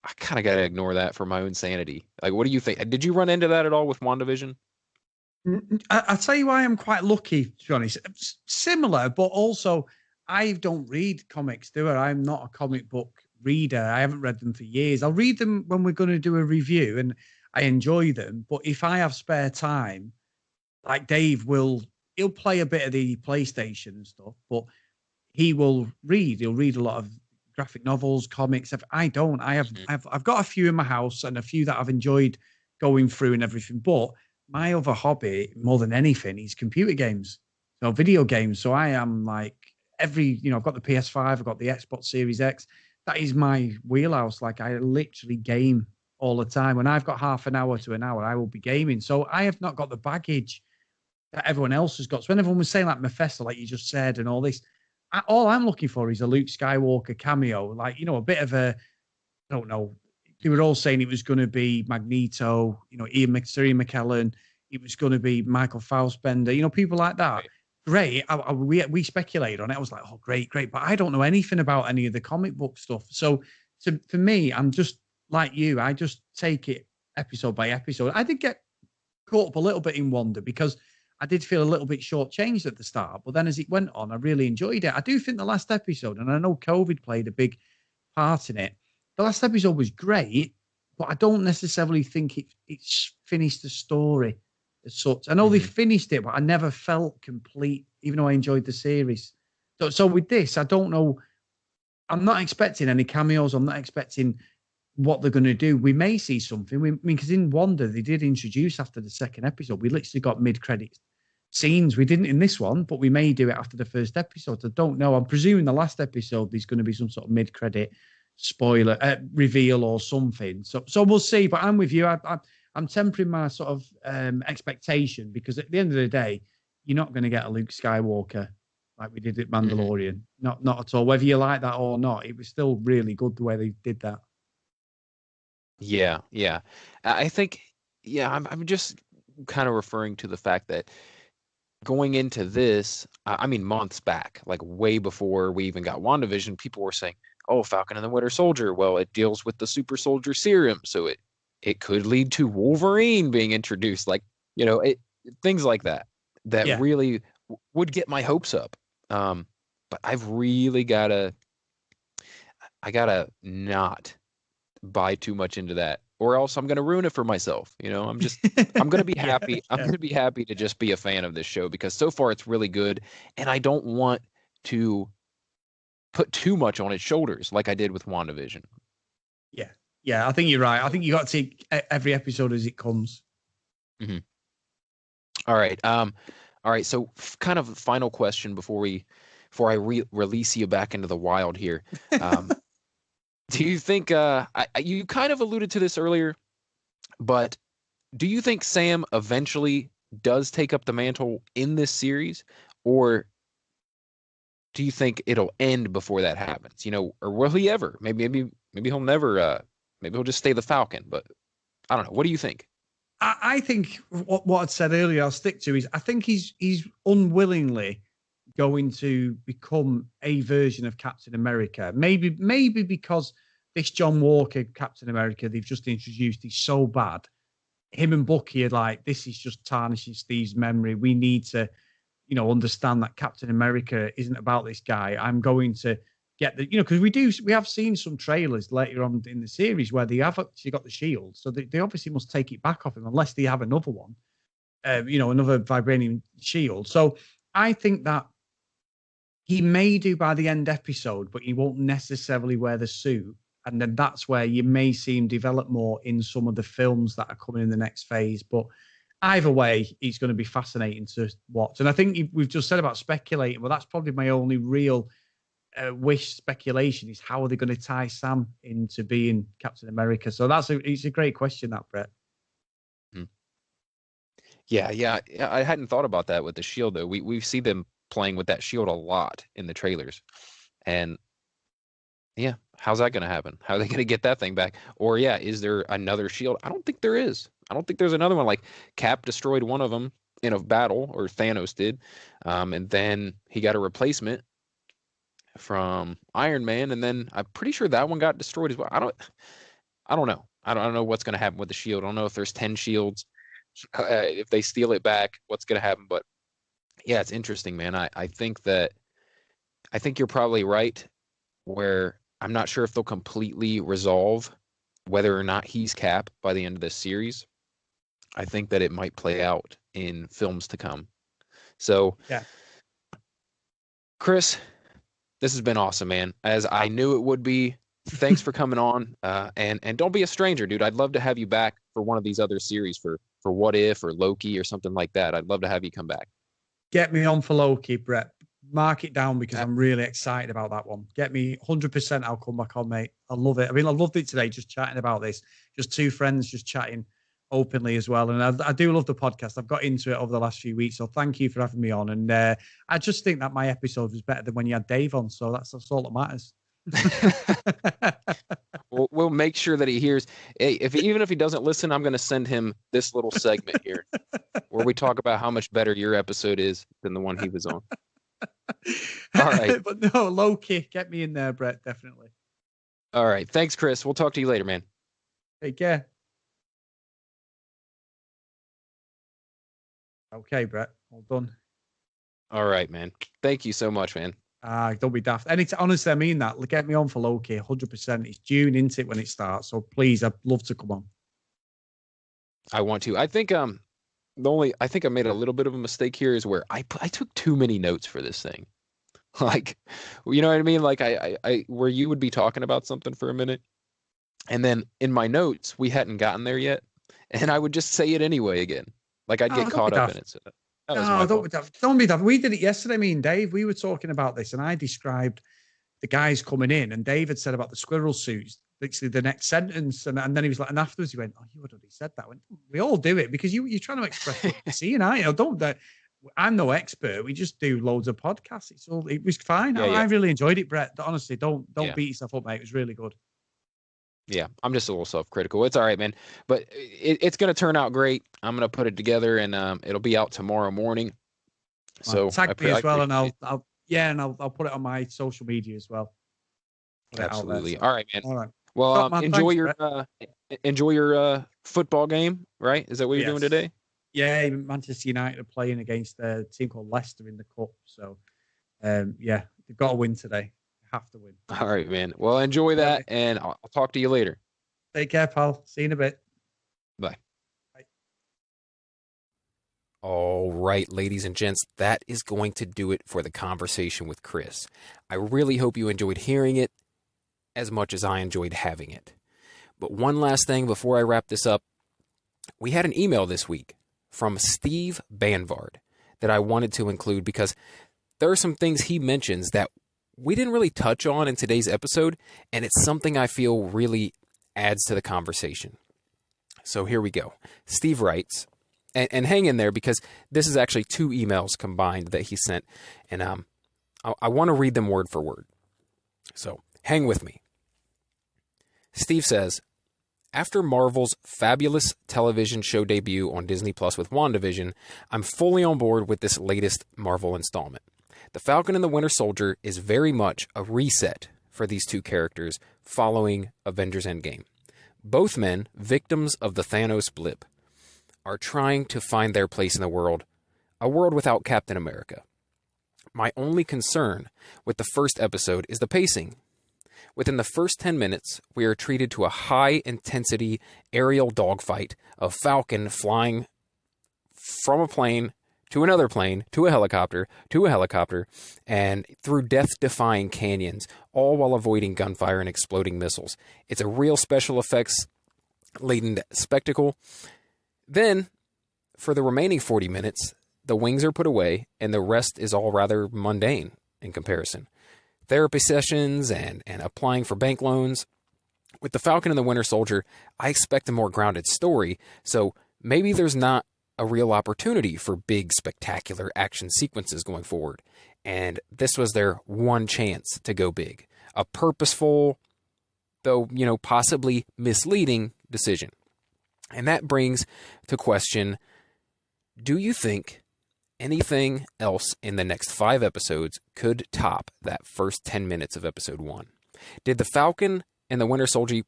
I kind of got to ignore that for my own sanity. Like, what do you think? Did you run into that at all with WandaVision? I'll tell you why I'm quite lucky, to be honest. Similar, but also I don't read comics, do I? I'm not a comic book reader. I haven't read them for years. I'll read them when we're going to do a review, and I enjoy them. But if I have spare time, like Dave he'll play a bit of the PlayStation and stuff, but he'll read a lot of graphic novels, comics. I don't. I've got a few in my house and a few that I've enjoyed going through and everything. But my other hobby, more than anything, is computer games, video games. So I am like I've got the PS5, I've got the Xbox Series X. That is my wheelhouse. Like, I literally game all the time. When I've got half an hour to an hour, I will be gaming. So I have not got the baggage that everyone else has got. So when everyone was saying like Mephisto, like you just said, and all this, all I'm looking for is a Luke Skywalker cameo, like, a bit of a, I don't know. They were all saying it was going to be Magneto, Ian McKellen. It was going to be Michael Fassbender, people like that. Right. Great. We speculated on it. I was like, oh, great. But I don't know anything about any of the comic book stuff. So for me, I'm just like you. I just take it episode by episode. I did get caught up a little bit in Wanda because I did feel a little bit shortchanged at the start. But then as it went on, I really enjoyed it. I do think the last episode, and I know COVID played a big part in it, the last episode was great, but I don't necessarily think it's finished the story as such. I know they finished it, but I never felt complete, even though I enjoyed the series. So with this, I don't know. I'm not expecting any cameos. I'm not expecting what they're going to do. We may see something. Because in Wanda, they did introduce after the second episode. We literally got mid-credits scenes. We didn't in this one, but we may do it after the first episode. I don't know. I'm presuming the last episode, there's going to be some sort of mid-credit spoiler reveal or something. So we'll see. But I'm with you. I'm tempering my sort of expectation, because at the end of the day, you're not going to get a Luke Skywalker like we did at Mandalorian. Not at all. Whether you like that or not, it was still really good the way they did that. Yeah. I think, I'm just kind of referring to the fact that going into this, I mean, months back, like way before we even got WandaVision, people were saying, oh, Falcon and the Winter Soldier, well, it deals with the super soldier serum, so it could lead to Wolverine being introduced, like, things like that really would get my hopes up. But I've really gotta not buy too much into that, or else I'm gonna ruin it for myself. I'm gonna be happy. I'm gonna be happy to just be a fan of this show, because so far it's really good, and I don't want to put too much on its shoulders like I did with WandaVision. Yeah, I think you're right. I think you got to take every episode as it comes. Mm-hmm. All right. All right. So, kind of final question before I release you back into the wild here. Do you think you kind of alluded to this earlier, but do you think Sam eventually does take up the mantle in this series, or do you think it'll end before that happens? Or will he ever? Maybe he'll never. Maybe he'll just stay the Falcon. But I don't know. What do you think? I think what I'd said earlier, I'll stick to is I think he's unwillingly going to become a version of Captain America. Maybe because this John Walker Captain America they've just introduced is so bad. Him and Bucky are like, this is just tarnishing Steve's memory. We need to, understand that Captain America isn't about this guy. I'm going to get the, because we have seen some trailers later on in the series where they have actually got the shield. So they obviously must take it back off him unless they have another one, another vibranium shield. So I think that he may do by the end episode, but he won't necessarily wear the suit. And then that's where you may see him develop more in some of the films that are coming in the next phase. But either way, he's going to be fascinating to watch. And I think we've just said about speculating, but that's probably my only real wish speculation is how are they going to tie Sam into being Captain America? So it's a great question, that, Brett. Yeah. I hadn't thought about that with the shield, though. We see them playing with that shield a lot in the trailers. And yeah, how's that going to happen? How are they going to get that thing back? Or is there another shield? I don't think there is. I don't think there's another one. Like Cap destroyed one of them in a battle, or Thanos did. And then he got a replacement from Iron Man, and then I'm pretty sure that one got destroyed as well. I don't know. I don't know what's going to happen with the shield. I don't know if there's 10 shields. If they steal it back, what's going to happen? But yeah, it's interesting, man. I think you're probably right, where I'm not sure if they'll completely resolve whether or not he's Cap by the end of this series. I think that it might play out in films to come. So, yeah, Chris, this has been awesome, man. As I knew it would be. Thanks for coming on. And don't be a stranger, dude. I'd love to have you back for one of these other series for What If or Loki or something like that. I'd love to have you come back. Get me on for Loki, Brett. Mark it down because I'm really excited about that one. Get me 100%. I'll come back on, mate. I love it. I mean, I loved it today, just chatting about this. Just two friends just chatting openly as well. And I do love the podcast. I've got into it over the last few weeks. So thank you for having me on. And I just think that my episode was better than when you had Dave on. So that's all that matters. We'll make sure that he hears. Hey, even if he doesn't listen, I'm going to send him this little segment here where we talk about how much better your episode is than the one he was on. All right. But no, Loki, get me in there, Brett, definitely. All right. Thanks, Chris. We'll talk to you later, man. Take care. Okay, Brett. All done. All right, man. Thank you so much, man. Don't be daft. Honestly, I mean that. Get me on for Loki, 100%. It's June, isn't it, when it starts? So please, I'd love to come on. I want to. I think I made a little bit of a mistake here is where I took too many notes for this thing. Like, you know what I mean? Like I where you would be talking about something for a minute, and then in my notes we hadn't gotten there yet, and I would just say it anyway again. Like I'd get caught up in it. So don't be daft. We did it yesterday, me and Dave. We were talking about this, and I described the guys coming in, and David said about the squirrel suits, literally the next sentence, and then he was like, and afterwards he went, "Oh, you had already said that." We all do it because you're trying to express what you're seeing. I'm no expert. We just do loads of podcasts. It was fine. Yeah, I really enjoyed it, Brett. Honestly, don't beat yourself up, mate. It was really good. Yeah, I'm just a little self-critical. It's all right, man. But it's going to turn out great. I'm going to put it together, and it'll be out tomorrow morning. So tag me as well, and I'll put it on my social media as well. Absolutely. All right, man. All right. Well, enjoy your football game. Right? Is that what you're doing today? Yeah, Manchester United are playing against a team called Leicester in the cup. So, they've got to win today. Have to win. All right, man. Well, enjoy that, and I'll talk to you later. Take care, pal. See you in a bit. Bye. All right, ladies and gents, that is going to do it for the conversation with Chris. I really hope you enjoyed hearing it as much as I enjoyed having it. But one last thing before I wrap this up. We had an email this week from Steve Banvard that I wanted to include because there are some things he mentions that we didn't really touch on in today's episode, and it's something I feel really adds to the conversation. So here we go. Steve writes, and hang in there because this is actually 2 emails combined that he sent, and I want to read them word for word. So hang with me. Steve says, after Marvel's fabulous television show debut on Disney Plus with WandaVision, I'm fully on board with this latest Marvel installment. The Falcon and the Winter Soldier is very much a reset for these 2 characters following Avengers Endgame. Both men, victims of the Thanos blip, are trying to find their place in the world, a world without Captain America. My only concern with the first episode is the pacing. Within the first 10 minutes, we are treated to a high-intensity aerial dogfight of Falcon flying from a plane to another plane, to a helicopter, and through death-defying canyons, all while avoiding gunfire and exploding missiles. It's a real special effects-laden spectacle. Then, for the remaining 40 minutes, the wings are put away, and the rest is all rather mundane in comparison. Therapy sessions and applying for bank loans. With the Falcon and the Winter Soldier, I expect a more grounded story, so maybe there's not a real opportunity for big, spectacular action sequences going forward. And this was their one chance to go big. A purposeful, though, possibly misleading decision. And that brings to question, do you think anything else in the next 5 episodes could top that first 10 minutes of episode 1? Did the Falcon and the Winter Soldier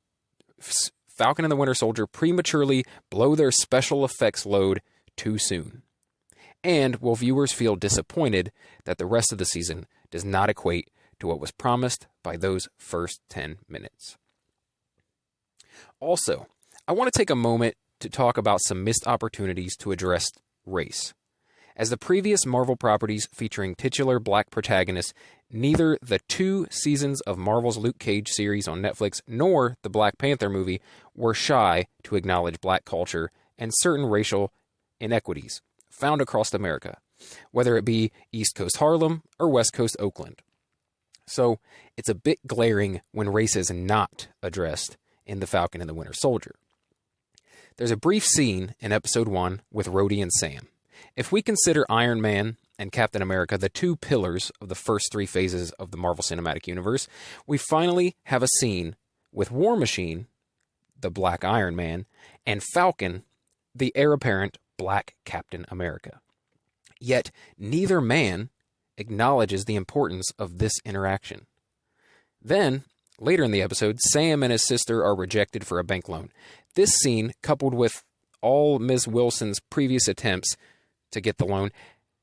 prematurely blow their special effects load too soon? And will viewers feel disappointed that the rest of the season does not equate to what was promised by those first 10 minutes? Also, I want to take a moment to talk about some missed opportunities to address race. As the previous Marvel properties featuring titular black protagonists, neither the 2 seasons of Marvel's Luke Cage series on Netflix nor the Black Panther movie were shy to acknowledge black culture and certain racial inequities found across America, whether it be East Coast Harlem or West Coast Oakland. So it's a bit glaring when race is not addressed in The Falcon and the Winter Soldier. There's a brief scene in episode 1 with Rhodey and Sam. If we consider Iron Man and Captain America the 2 pillars of the first 3 phases of the Marvel Cinematic Universe, we finally have a scene with War Machine, the Black Iron Man, and Falcon, the heir apparent Black Captain America. Yet neither man acknowledges the importance of this interaction. Then, later in the episode, Sam and his sister are rejected for a bank loan. This scene, coupled with all Ms. Wilson's previous attempts to get the loan,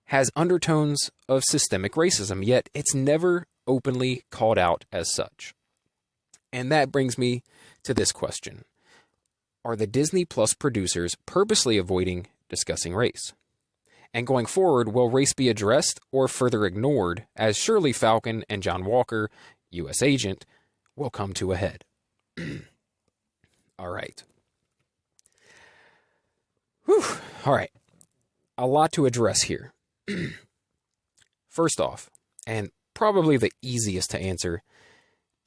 has undertones of systemic racism, yet it's never openly called out as such. And that brings me to this question. Are the Disney Plus producers purposely avoiding discussing race? And going forward, will race be addressed or further ignored, as surely Falcon and John Walker, U.S. agent, will come to a head? All right. Whew. All right. A lot to address here. First off, and probably the easiest to answer,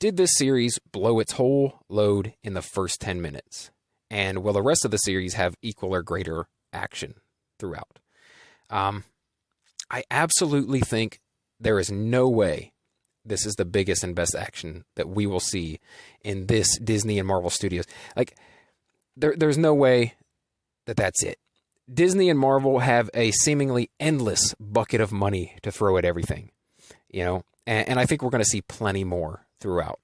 did this series blow its whole load in the first 10 minutes? And will the rest of the series have equal or greater action throughout? I absolutely think there is no way this is the biggest and best action that we will see in this Disney and Marvel Studios. Like, there's no way that that's it. Disney and Marvel have a seemingly endless bucket of money to throw at everything, and I think we're going to see plenty more throughout.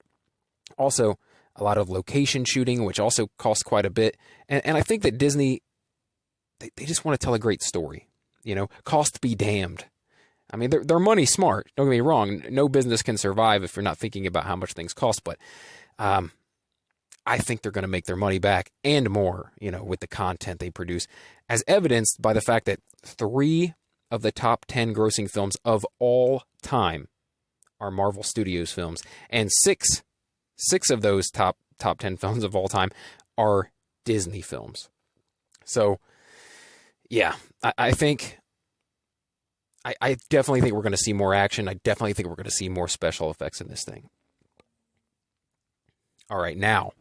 Also, a lot of location shooting, which also costs quite a bit. And I think that Disney, they just want to tell a great story, cost be damned. I mean, they're money smart. Don't get me wrong. No business can survive if you're not thinking about how much things cost. But I think they're going to make their money back and more, with the content they produce, as evidenced by the fact that 3 of the top 10 grossing films of all time are Marvel Studios films, and six of those top 10 films of all time are Disney films. So, yeah, I think, I definitely think we're going to see more action. I definitely think we're going to see more special effects in this thing. All right, now,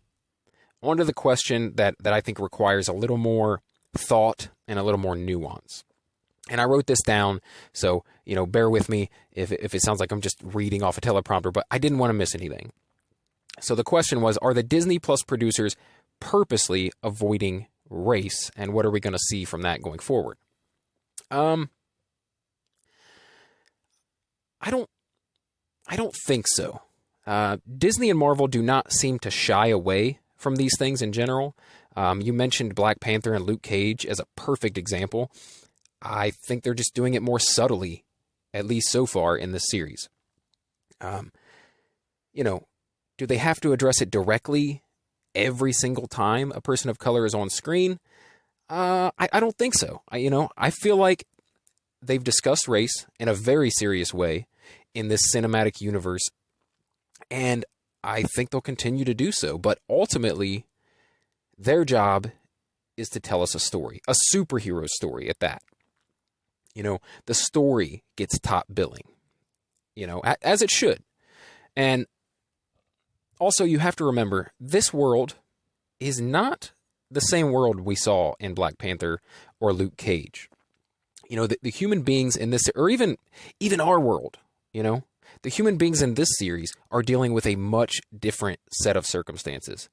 on to the question that I think requires a little more thought and a little more nuance. And I wrote this down, so, bear with me if it sounds like I'm just reading off a teleprompter, but I didn't want to miss anything. So the question was, are the Disney Plus producers purposely avoiding race, and what are we going to see from that going forward? I don't think so. Disney and Marvel do not seem to shy away from these things in general. You mentioned Black Panther and Luke Cage as a perfect example. I think they're just doing it more subtly, at least so far in this series. Do they have to address it directly every single time a person of color is on screen? I don't think so. I feel like they've discussed race in a very serious way in this cinematic universe, and I think they'll continue to do so. But ultimately, their job is to tell us a story, a superhero story at that. The story gets top billing, as it should. And also, you have to remember, this world is not the same world we saw in Black Panther or Luke Cage. The human beings in this, or even our world, the human beings in this series are dealing with a much different set of circumstances.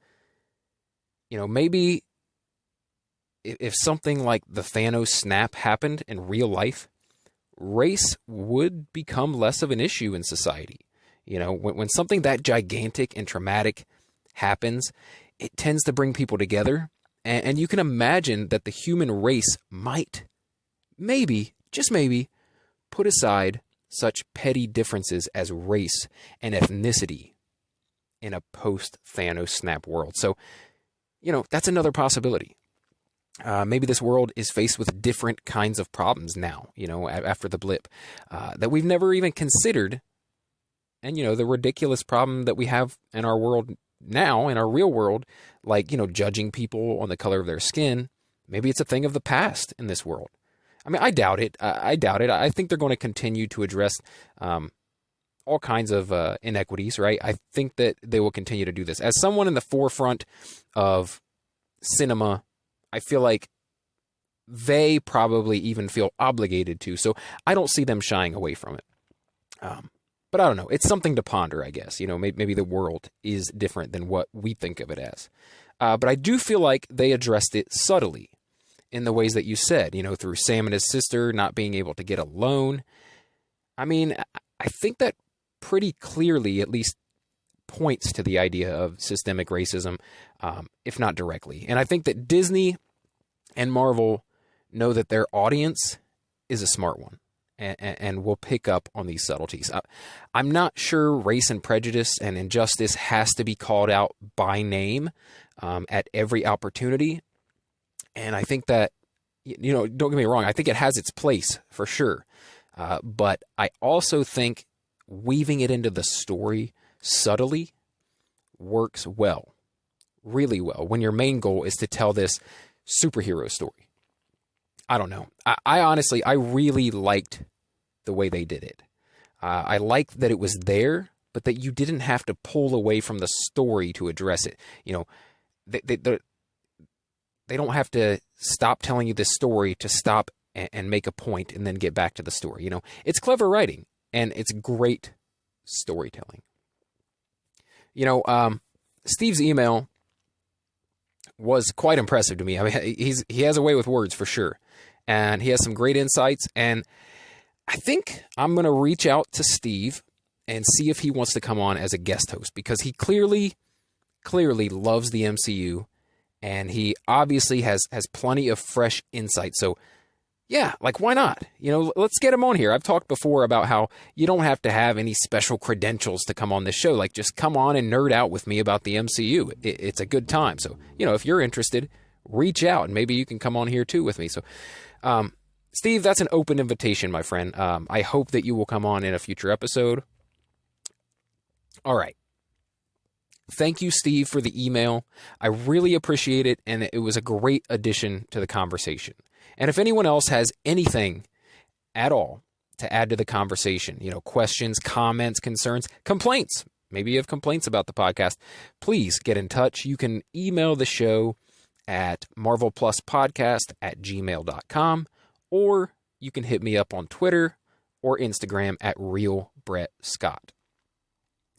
Maybe if something like the Thanos snap happened in real life, race would become less of an issue in society. When something that gigantic and traumatic happens, it tends to bring people together. And you can imagine that the human race might, maybe, just maybe, put aside such petty differences as race and ethnicity in a post-Thanos snap world. So, that's another possibility. Maybe this world is faced with different kinds of problems now, after the blip, that we've never even considered. And, the ridiculous problem that we have in our world now, in our real world, like, judging people on the color of their skin, maybe it's a thing of the past in this world. I mean, I doubt it. I doubt it. I think they're going to continue to address all kinds of inequities, right? I think that they will continue to do this. As someone in the forefront of cinema, I feel like they probably even feel obligated to. So I don't see them shying away from it. But I don't know. It's something to ponder, I guess. Maybe the world is different than what we think of it as. But I do feel like they addressed it subtly in the ways that you said, through Sam and his sister not being able to get a loan. I mean, I think that pretty clearly at least points to the idea of systemic racism, if not directly. And I think that Disney and Marvel know that their audience is a smart one and will pick up on these subtleties. I'm not sure race and prejudice and injustice has to be called out by name at every opportunity. And I think that, don't get me wrong, I think it has its place for sure. But I also think weaving it into the story subtly works well, really well, when your main goal is to tell this superhero story. I don't know. I honestly, I really liked the way they did it. I liked that it was there, but that you didn't have to pull away from the story to address it. They don't have to stop telling you this story to stop and make a point and then get back to the story. It's clever writing and it's great storytelling. Steve's email was quite impressive to me. I mean, he has a way with words for sure, and he has some great insights. And I think I'm going to reach out to Steve and see if he wants to come on as a guest host, because he clearly loves the MCU, and he obviously has plenty of fresh insight. So, Yeah, like why not? Let's get him on here. I've talked before about how you don't have to have any special credentials to come on this show. Like just come on and nerd out with me about the MCU. It's a good time. So, if you're interested, reach out and maybe you can come on here too with me. So, Steve, that's an open invitation, my friend. I hope that you will come on in a future episode. All right. Thank you, Steve, for the email. I really appreciate it, and it was a great addition to the conversation. And if anyone else has anything at all to add to the conversation, questions, comments, concerns, complaints, maybe you have complaints about the podcast, please get in touch. You can email the show at marvelpluspodcast@gmail.com, or you can hit me up on Twitter or Instagram at RealBrettScott.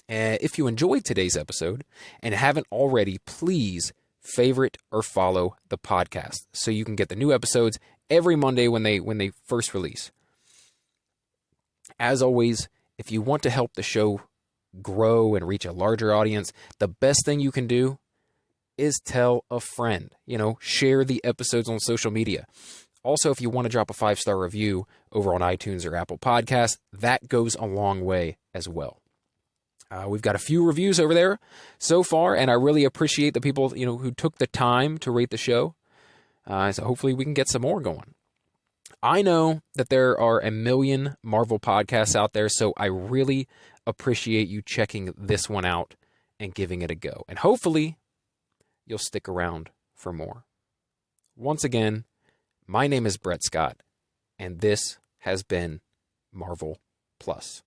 If you enjoyed today's episode and haven't already, please favorite or follow the podcast so you can get the new episodes every Monday when they first release. As always, if you want to help the show grow and reach a larger audience, the best thing you can do is tell a friend. Share the episodes on social media. Also, if you want to drop a 5-star review over on iTunes or Apple Podcasts, that goes a long way as well. We've got a few reviews over there so far, and I really appreciate the people, who took the time to rate the show. So hopefully we can get some more going. I know that there are a million Marvel podcasts out there, so I really appreciate you checking this one out and giving it a go. And hopefully you'll stick around for more. Once again, my name is Brett Scott, and this has been Marvel Plus.